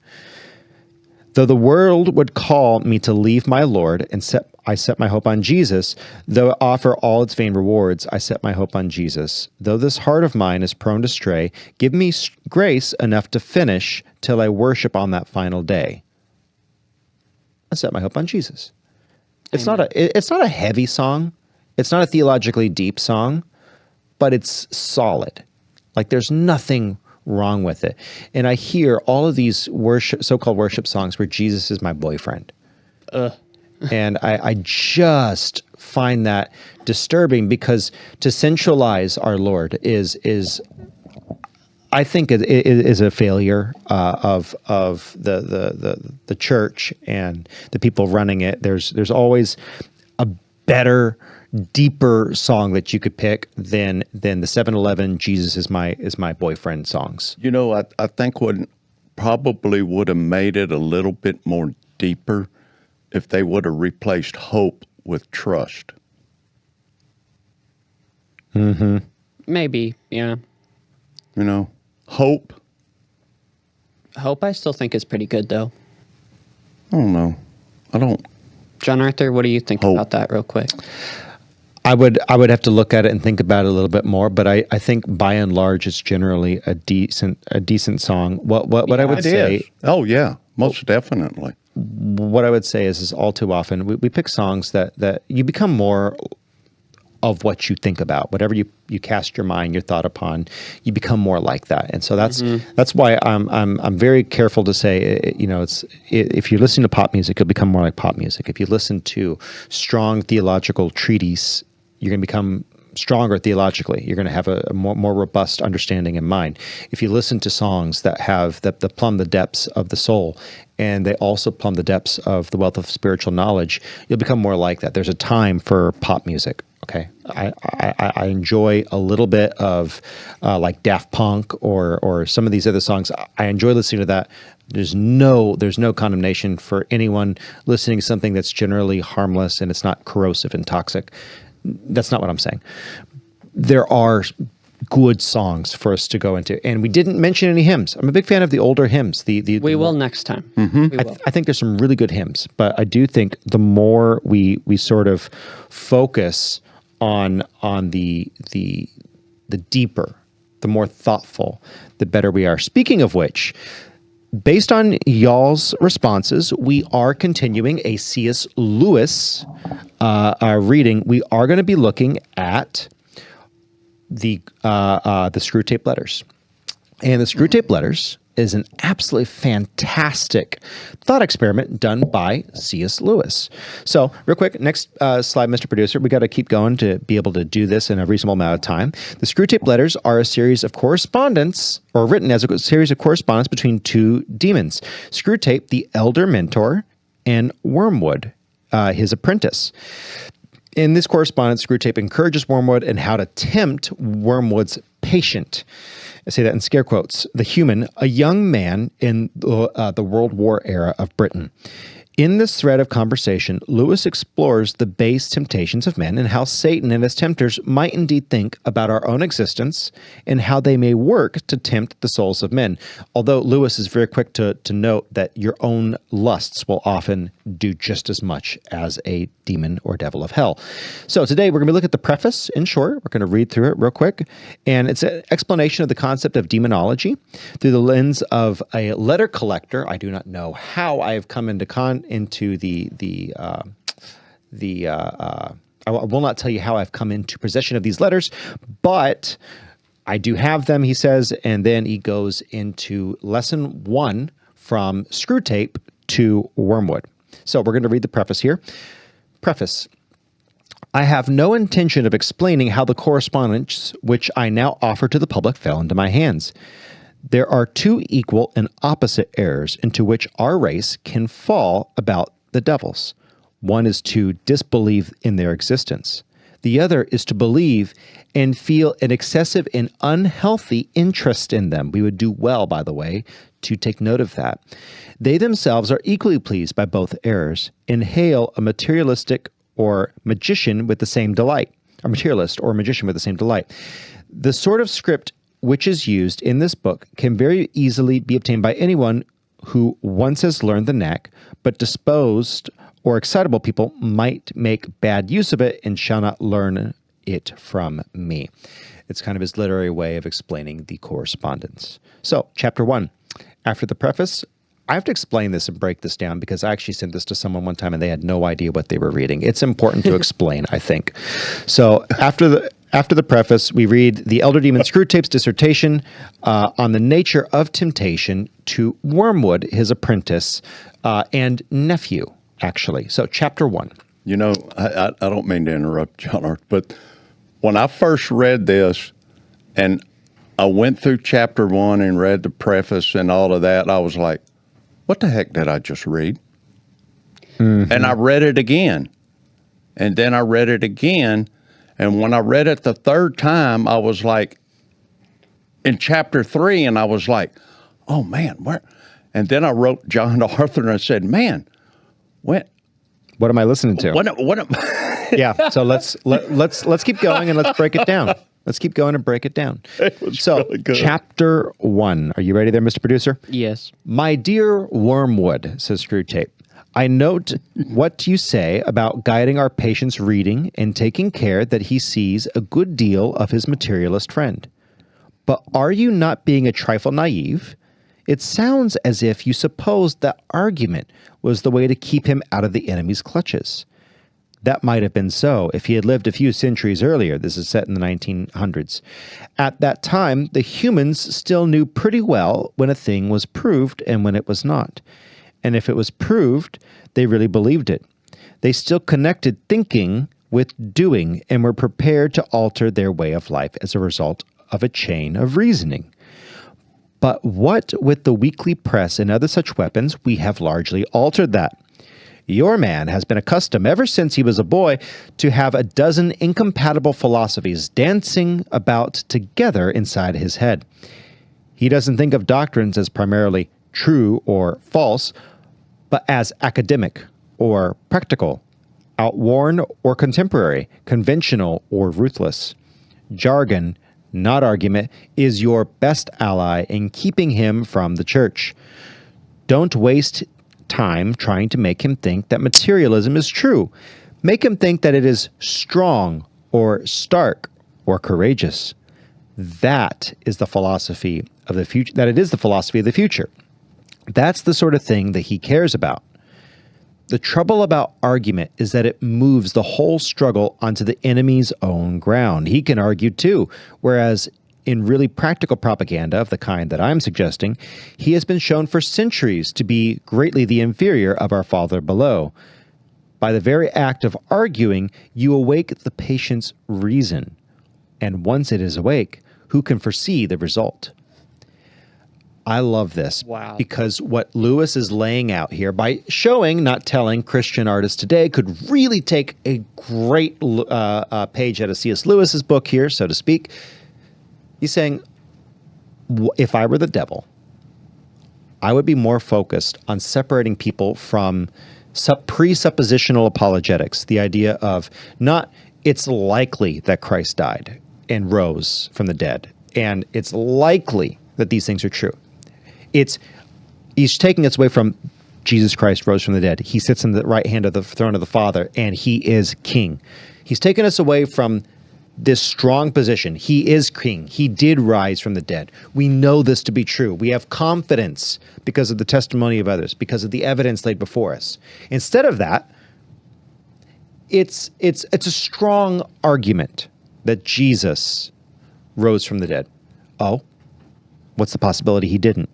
Though the world would call me to leave my Lord, and I set my hope on Jesus. Though it offer all its vain rewards, I set my hope on Jesus. Though this heart of mine is prone to stray, give me grace enough to finish till I worship on that final day. I set my hope on Jesus. It's not a heavy song. It's not a theologically deep song, but it's solid. Like there's nothing wrong with it. And I hear all of these so-called worship songs where Jesus is my boyfriend. And I just find that disturbing, because to centralize our Lord is I think it is a failure of the church and the people running it. There's always a better, deeper song that you could pick than the 7-Eleven Jesus is my boyfriend songs. You know, I think what probably would have made it a little bit more deeper if they would have replaced hope with trust. Mm-hmm. Maybe, yeah. You know, hope. Hope I still think is pretty good, though. I don't know. I don't. John Arthur, what do you think about that real quick? I would have to look at it and think about it a little bit more, but I think by and large it's generally a decent song. What I would say is. Oh yeah, most definitely. What I would say is all too often we pick songs that you become more of what you think about. Whatever you cast your mind, your thought upon, you become more like that. And so that's why I'm very careful to say, you know, if you're listening to pop music, you'll become more like pop music. If you listen to strong theological treatise, you're going to become stronger theologically. You're going to have a more robust understanding in mind. If you listen to songs that plumb the depths of the soul, and they also plumb the depths of the wealth of spiritual knowledge, you'll become more like that. There's a time for pop music. Okay, I enjoy a little bit of like Daft Punk or some of these other songs. I enjoy listening to that. There's no condemnation for anyone listening to something that's generally harmless and it's not corrosive and toxic. That's not what I'm saying. There are good songs for us to go into, and we didn't mention any hymns. I'm a big fan of the older hymns. We will next time. Mm-hmm. I think there's some really good hymns, but I do think the more we sort of focus on the deeper, the more thoughtful, the better we are. Speaking of which, based on y'all's responses, we are continuing a C.S. Lewis reading. We are going to be looking at the Screwtape letters. And the Screwtape letters is an absolutely fantastic thought experiment done by C.S. Lewis. So real quick, next slide, Mr. Producer. We got to keep going to be able to do this in a reasonable amount of time. The Screwtape letters are a series of correspondence, or written as a series of correspondence between two demons, Screwtape, the elder mentor, and Wormwood, his apprentice. In this correspondence, Screwtape encourages Wormwood in how to tempt Wormwood's patient. I say that in scare quotes. The human, a young man in the World War era of Britain. In this thread of conversation, Lewis explores the base temptations of men and how Satan and his tempters might indeed think about our own existence and how they may work to tempt the souls of men. Although Lewis is very quick to note that your own lusts will often do just as much as a demon or devil of hell. So today we're going to look at the preface in short. We're going to read through it real quick. And it's an explanation of the concept of demonology through the lens of a letter collector. I do not know how I have come into I will not tell you how I've come into possession of these letters, but I do have them, he says, and then he goes into lesson 1 from Screwtape to Wormwood. So we're going to read the preface here. Preface. I have no intention of explaining how the correspondence which I now offer to the public fell into my hands. There are two equal and opposite errors into which our race can fall about the devils. One is to disbelieve in their existence. The other is to believe and feel an excessive and unhealthy interest in them. We would do well, by the way, to take note of that. They themselves are equally pleased by both errors and hail a materialistic or magician with the same delight, or materialist or magician with the same delight. The sort of script which is used in this book can very easily be obtained by anyone who once has learned the knack, but disposed or excitable people might make bad use of it and shall not learn it from me. It's kind of his literary way of explaining the correspondence. So, chapter 1. After the preface, I have to explain this and break this down because I actually sent this to someone one time and they had no idea what they were reading. It's important to explain, I think. So, after the preface, we read the elder demon Screwtape's dissertation on the nature of temptation to Wormwood, his apprentice and nephew, actually. So, chapter 1. You know, I don't mean to interrupt, John, but when I first read this and I went through chapter 1 and read the preface and all of that, I was like, what the heck did I just read? Mm-hmm. And I read it again. And then I read it again. And when I read it the third time, I was like, in chapter 3, and I was like, oh man, where? And then I wrote John to Arthur and I said, man, what am I listening to? What am Yeah, so let's keep going and let's break it down. Let's keep going and break it down. So, really good. Chapter 1. Are you ready there, Mr. Producer? Yes. My dear Wormwood, says Screwtape, I note what you say about guiding our patient's reading and taking care that he sees a good deal of his materialist friend. But are you not being a trifle naive? It sounds as if you supposed that argument was the way to keep him out of the enemy's clutches. That might have been so if he had lived a few centuries earlier. This is set in the 1900s. At that time, the humans still knew pretty well when a thing was proved and when it was not. And if it was proved, they really believed it. They still connected thinking with doing and were prepared to alter their way of life as a result of a chain of reasoning. But what with the weekly press and other such weapons, we have largely altered that. Your man has been accustomed ever since he was a boy to have a dozen incompatible philosophies dancing about together inside his head. He doesn't think of doctrines as primarily true or false, but as academic or practical, outworn or contemporary, conventional or ruthless. Jargon, not argument, is your best ally in keeping him from the church. Don't waste time trying to make him think that materialism is true. Make him think that it is strong or stark or courageous. That is the philosophy of the future. That it is the philosophy of the future. That's the sort of thing that he cares about. The trouble about argument is that it moves the whole struggle onto the enemy's own ground. He can argue too, whereas in really practical propaganda of the kind that I'm suggesting, he has been shown for centuries to be greatly the inferior of our Father below. By the very act of arguing, you awake the patient's reason. And once it is awake, who can foresee the result? I love this. Wow. Because what Lewis is laying out here by showing, not telling, Christian artists today could really take a great page out of C.S. Lewis's book here, so to speak. He's saying, if I were the devil, I would be more focused on separating people from presuppositional apologetics, the idea of not it's likely that Christ died and rose from the dead, and it's likely that these things are true. He's taking us away from Jesus Christ rose from the dead. He sits in the right hand of the throne of the Father, and he is king. He's taken us away from this strong position. He is king. He did rise from the dead. We know this to be true. We have confidence because of the testimony of others, because of the evidence laid before us. Instead of that, it's a strong argument that Jesus rose from the dead. Oh, what's the possibility he didn't?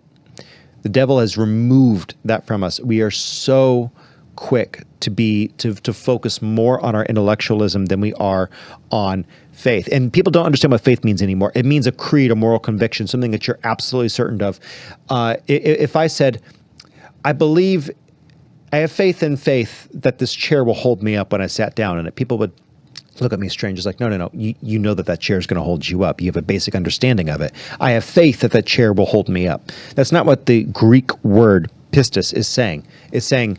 The devil has removed that from us. We are so quick to focus more on our intellectualism than we are on faith. And people don't understand what faith means anymore. It means a creed, a moral conviction, something that you're absolutely certain of. If I said, I have faith in faith that this chair will hold me up when I sat down in it, people would look at me strange. It's like, no. You know that chair is going to hold you up. You have a basic understanding of it. I have faith that chair will hold me up. That's not what the Greek word pistis is saying. It's saying,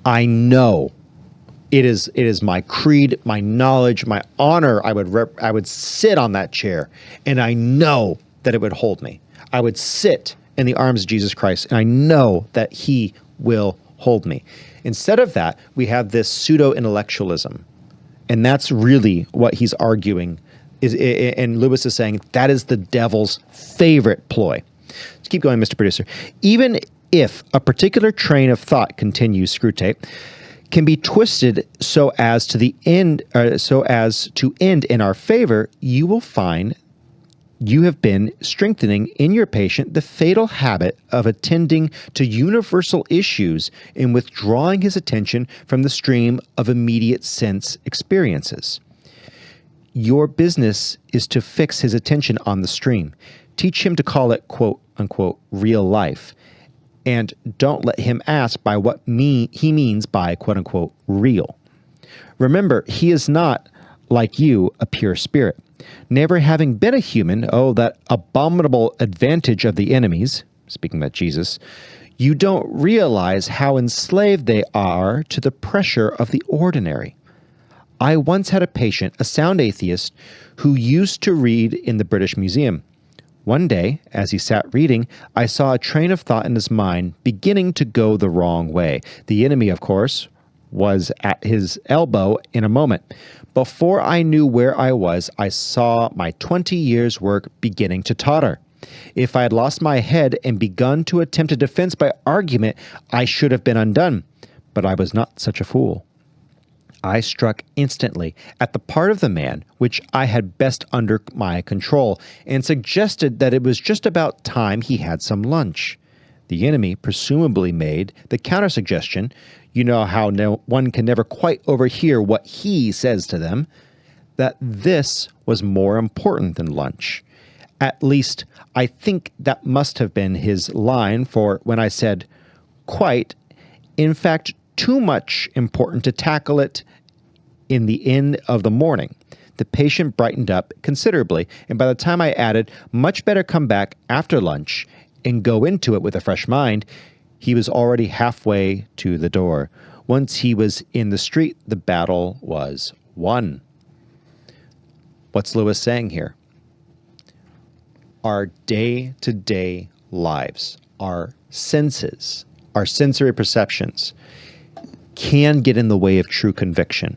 I know. It is my creed, my knowledge, my honor. I would sit on that chair, and I know that it would hold me. I would sit in the arms of Jesus Christ, and I know that he will hold me. Instead of that, we have this pseudo-intellectualism. And that's really what he's arguing. And Lewis is saying that is the devil's favorite ploy. Let's keep going, Mr. Producer. Even if a particular train of thought continues, Screwtape, can be twisted so as to end in our favor, you will find you have been strengthening in your patient the fatal habit of attending to universal issues and withdrawing his attention from the stream of immediate sense experiences. Your business is to fix his attention on the stream. Teach him to call it, quote unquote, real life. And don't let him ask by what he means by, quote unquote, real. Remember, he is not, like you, a pure spirit. Never having been a human, that abominable advantage of the enemies, speaking about Jesus, you don't realize how enslaved they are to the pressure of the ordinary. I once had a patient, a sound atheist, who used to read in the British Museum. One day, as he sat reading, I saw a train of thought in his mind beginning to go the wrong way. The enemy, of course, was at his elbow in a moment. Before I knew where I was, I saw my 20 years' work beginning to totter. If I had lost my head and begun to attempt a defense by argument, I should have been undone. But I was not such a fool. I struck instantly at the part of the man which I had best under my control, and suggested that it was just about time he had some lunch. The enemy presumably made the counter-suggestion, you know how one can never quite overhear what he says to them, that this was more important than lunch. At least, I think that must have been his line, for when I said, quite, in fact, too much important to tackle it in the end of the morning, the patient brightened up considerably, and by the time I added, much better come back after lunch and go into it with a fresh mind, he was already halfway to the door. Once he was in the street, the battle was won. What's Lewis saying here? Our day-to-day lives, our senses, our sensory perceptions can get in the way of true conviction.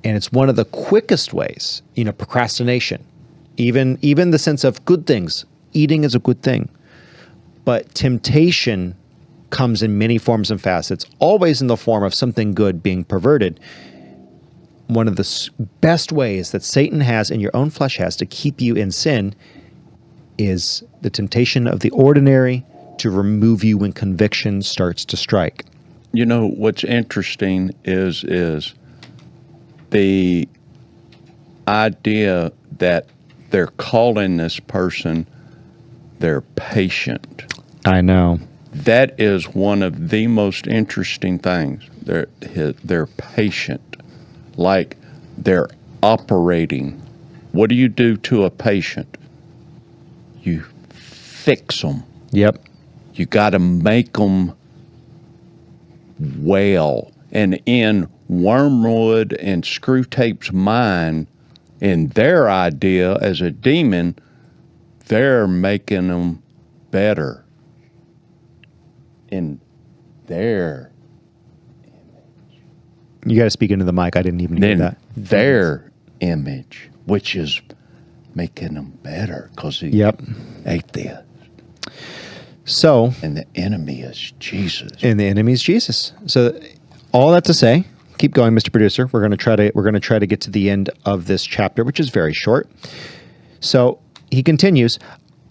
And it's one of the quickest ways, procrastination, even the sense of good things. Eating is a good thing. But temptation comes in many forms and facets, always in the form of something good being perverted. One of the best ways that Satan has and your own flesh has to keep you in sin is the temptation of the ordinary to remove you when conviction starts to strike. You know, what's interesting is the idea that they're calling this person their patient. I know. That is one of the most interesting things. They're patient, like they're operating. What do you do to a patient? You fix them. Yep. You got to make them well. And in Wormwood and Screwtape's mind, in their idea as a demon, they're making them better in their You got to speak into the mic. I didn't even hear that. Their image, which is making them better because he's atheist. So, and the enemy is Jesus. And the enemy is Jesus. So, all that to say, keep going, Mr. Producer. We're going to try to get to the end of this chapter, which is very short. So he continues.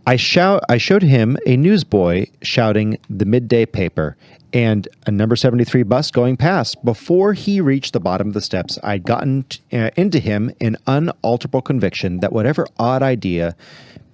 I showed him a newsboy shouting the midday paper and a number 73 bus going past. Before he reached the bottom of the steps, I'd gotten into him an unalterable conviction that whatever odd idea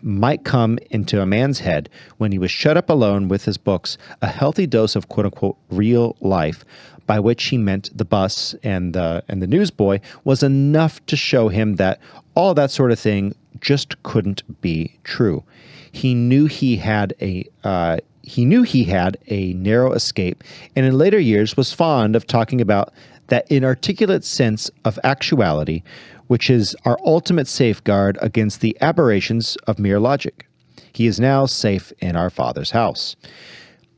might come into a man's head when he was shut up alone with his books, a healthy dose of quote-unquote real life, by which he meant the bus and the newsboy, was enough to show him that all that sort of thing just couldn't be true. He knew he had a narrow escape, and in later years was fond of talking about that inarticulate sense of actuality, which is our ultimate safeguard against the aberrations of mere logic. He is now safe in our Father's house.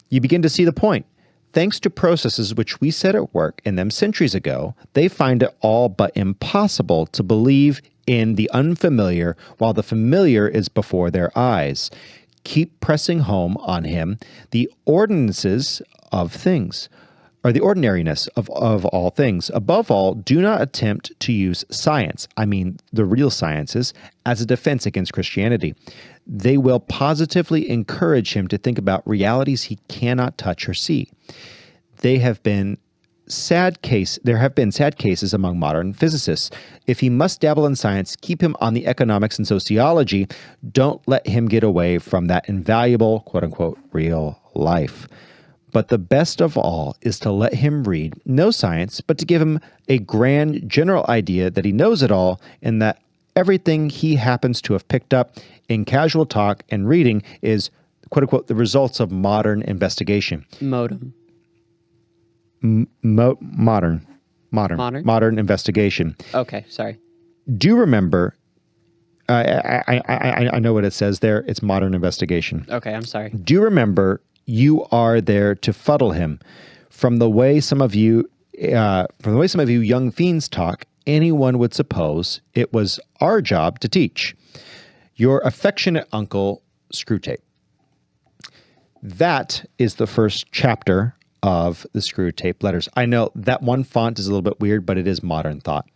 You begin to see the point. Thanks to processes which we set at work in them centuries ago, they find it all but impossible to believe in the unfamiliar while the familiar is before their eyes. Keep pressing home on him the ordinances of things, or the ordinariness of all things. Above all, do not attempt to use science, I mean the real sciences, as a defense against Christianity. They will positively encourage him to think about realities he cannot touch or see. There have been sad cases among modern physicists. If he must dabble in science, keep him on the economics and sociology. Don't let him get away from that invaluable, quote-unquote, real life. But the best of all is to let him read no science, but to give him a grand general idea that he knows it all and that everything he happens to have picked up in casual talk and reading is, quote-unquote, the results of modern investigation. Modem. Modern investigation. Okay, sorry. Do remember, I know what it says there. It's modern investigation. Okay, I'm sorry. Do remember, you are there to fuddle him. From the way some of you young fiends talk, anyone would suppose it was our job to teach. Your affectionate uncle, Screwtape. That is the first chapter of the Screwtape letters. I know that one font is a little bit weird, but it is modern thought.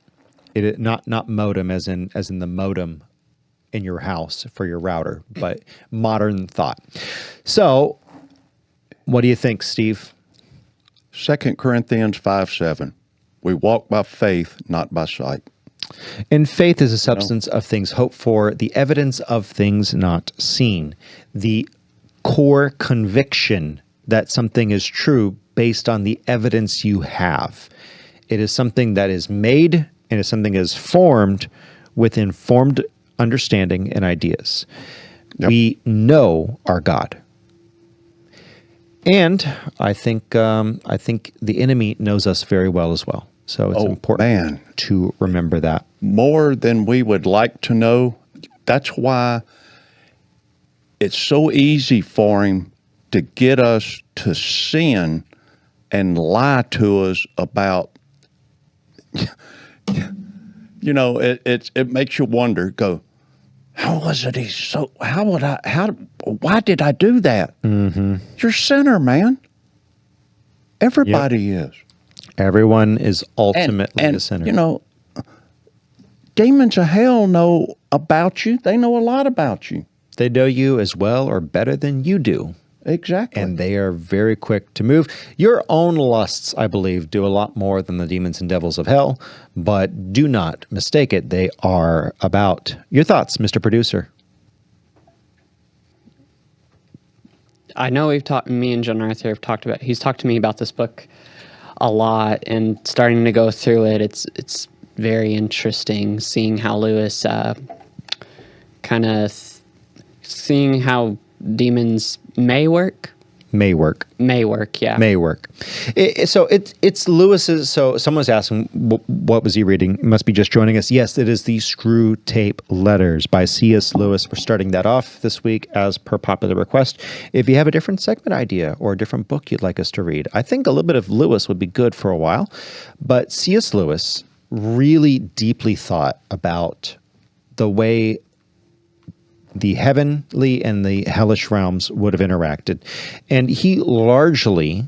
It is not modem as in the modem in your house for your router, but modern thought. So, what do you think, Steve? 2 Corinthians 5:7. We walk by faith, not by sight. And faith is a substance of things hoped for, the evidence of things not seen. The core conviction that something is true based on the evidence you have. It is something that is made and is something that is formed with informed understanding and ideas. Yep. We know our God. And I think the enemy knows us very well as well. So it's important to remember that. More than we would like to know. That's why it's so easy for him to get us to sin and lie to us about, it makes you wonder, go, how was it why did I do that? Mm-hmm. You're a sinner, man. Everybody is. Everyone is ultimately a sinner. Demons of hell know about you. They know a lot about you. They know you as well or better than you do. Exactly. And they are very quick to move. Your own lusts, I believe, do a lot more than the demons and devils of hell, but do not mistake it. They are about. Your thoughts, Mr. Producer? I know me and John Arthur have talked about, he's talked to me about this book a lot, and starting to go through it, it's very interesting seeing how Lewis seeing how demons may work May work. May work, yeah. May work. So it's Lewis's. So someone's asking, what was he reading? He must be just joining us. Yes, it is the Screwtape Letters by C.S. Lewis. We're starting that off this week as per popular request. If you have a different segment idea or a different book you'd like us to read, I think a little bit of Lewis would be good for a while. But C.S. Lewis really deeply thought about the way the heavenly and the hellish realms would have interacted. And he largely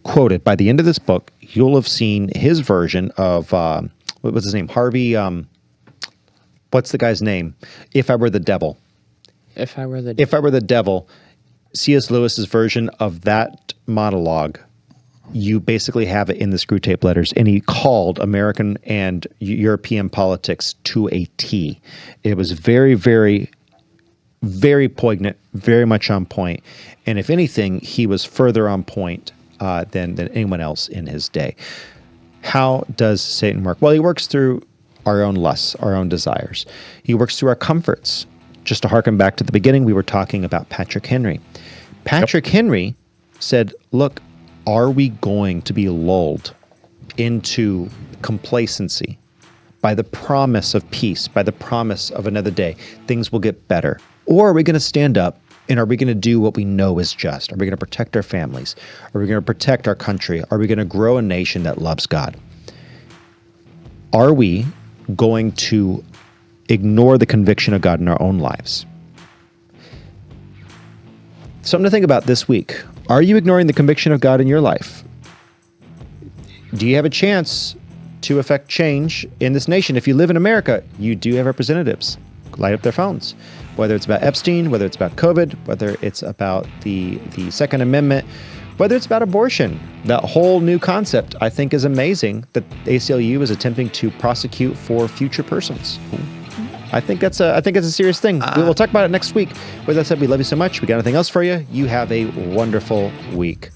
quoted, by the end of this book, you'll have seen his version of, what was his name? Harvey, what's the guy's name? If I Were the Devil. If I Were the If I Were the Devil, C.S. Lewis's version of that monologue, you basically have it in the Screwtape Letters, and he called American and European politics to a T. It was very, very, very poignant, very much on point. And if anything, he was further on point than anyone else in his day. How does Satan work? Well, he works through our own lusts, our own desires. He works through our comforts. Just to harken back to the beginning, we were talking about Patrick Henry. Patrick Henry said, look, are we going to be lulled into complacency by the promise of peace, by the promise of another day? Things will get better. Or are we going to stand up and are we going to do what we know is just? Are we going to protect our families? Are we going to protect our country? Are we going to grow a nation that loves God? Are we going to ignore the conviction of God in our own lives? Something to think about this week. Are you ignoring the conviction of God in your life? Do you have a chance to affect change in this nation? If you live in America, you do have representatives. Light up their phones. Whether it's about Epstein, whether it's about COVID, whether it's about the Second Amendment, whether it's about abortion. That whole new concept, I think, is amazing that ACLU is attempting to prosecute for future persons. I think it's a serious thing. We will talk about it next week. With that said, we love you so much. We got anything else for you? You have a wonderful week.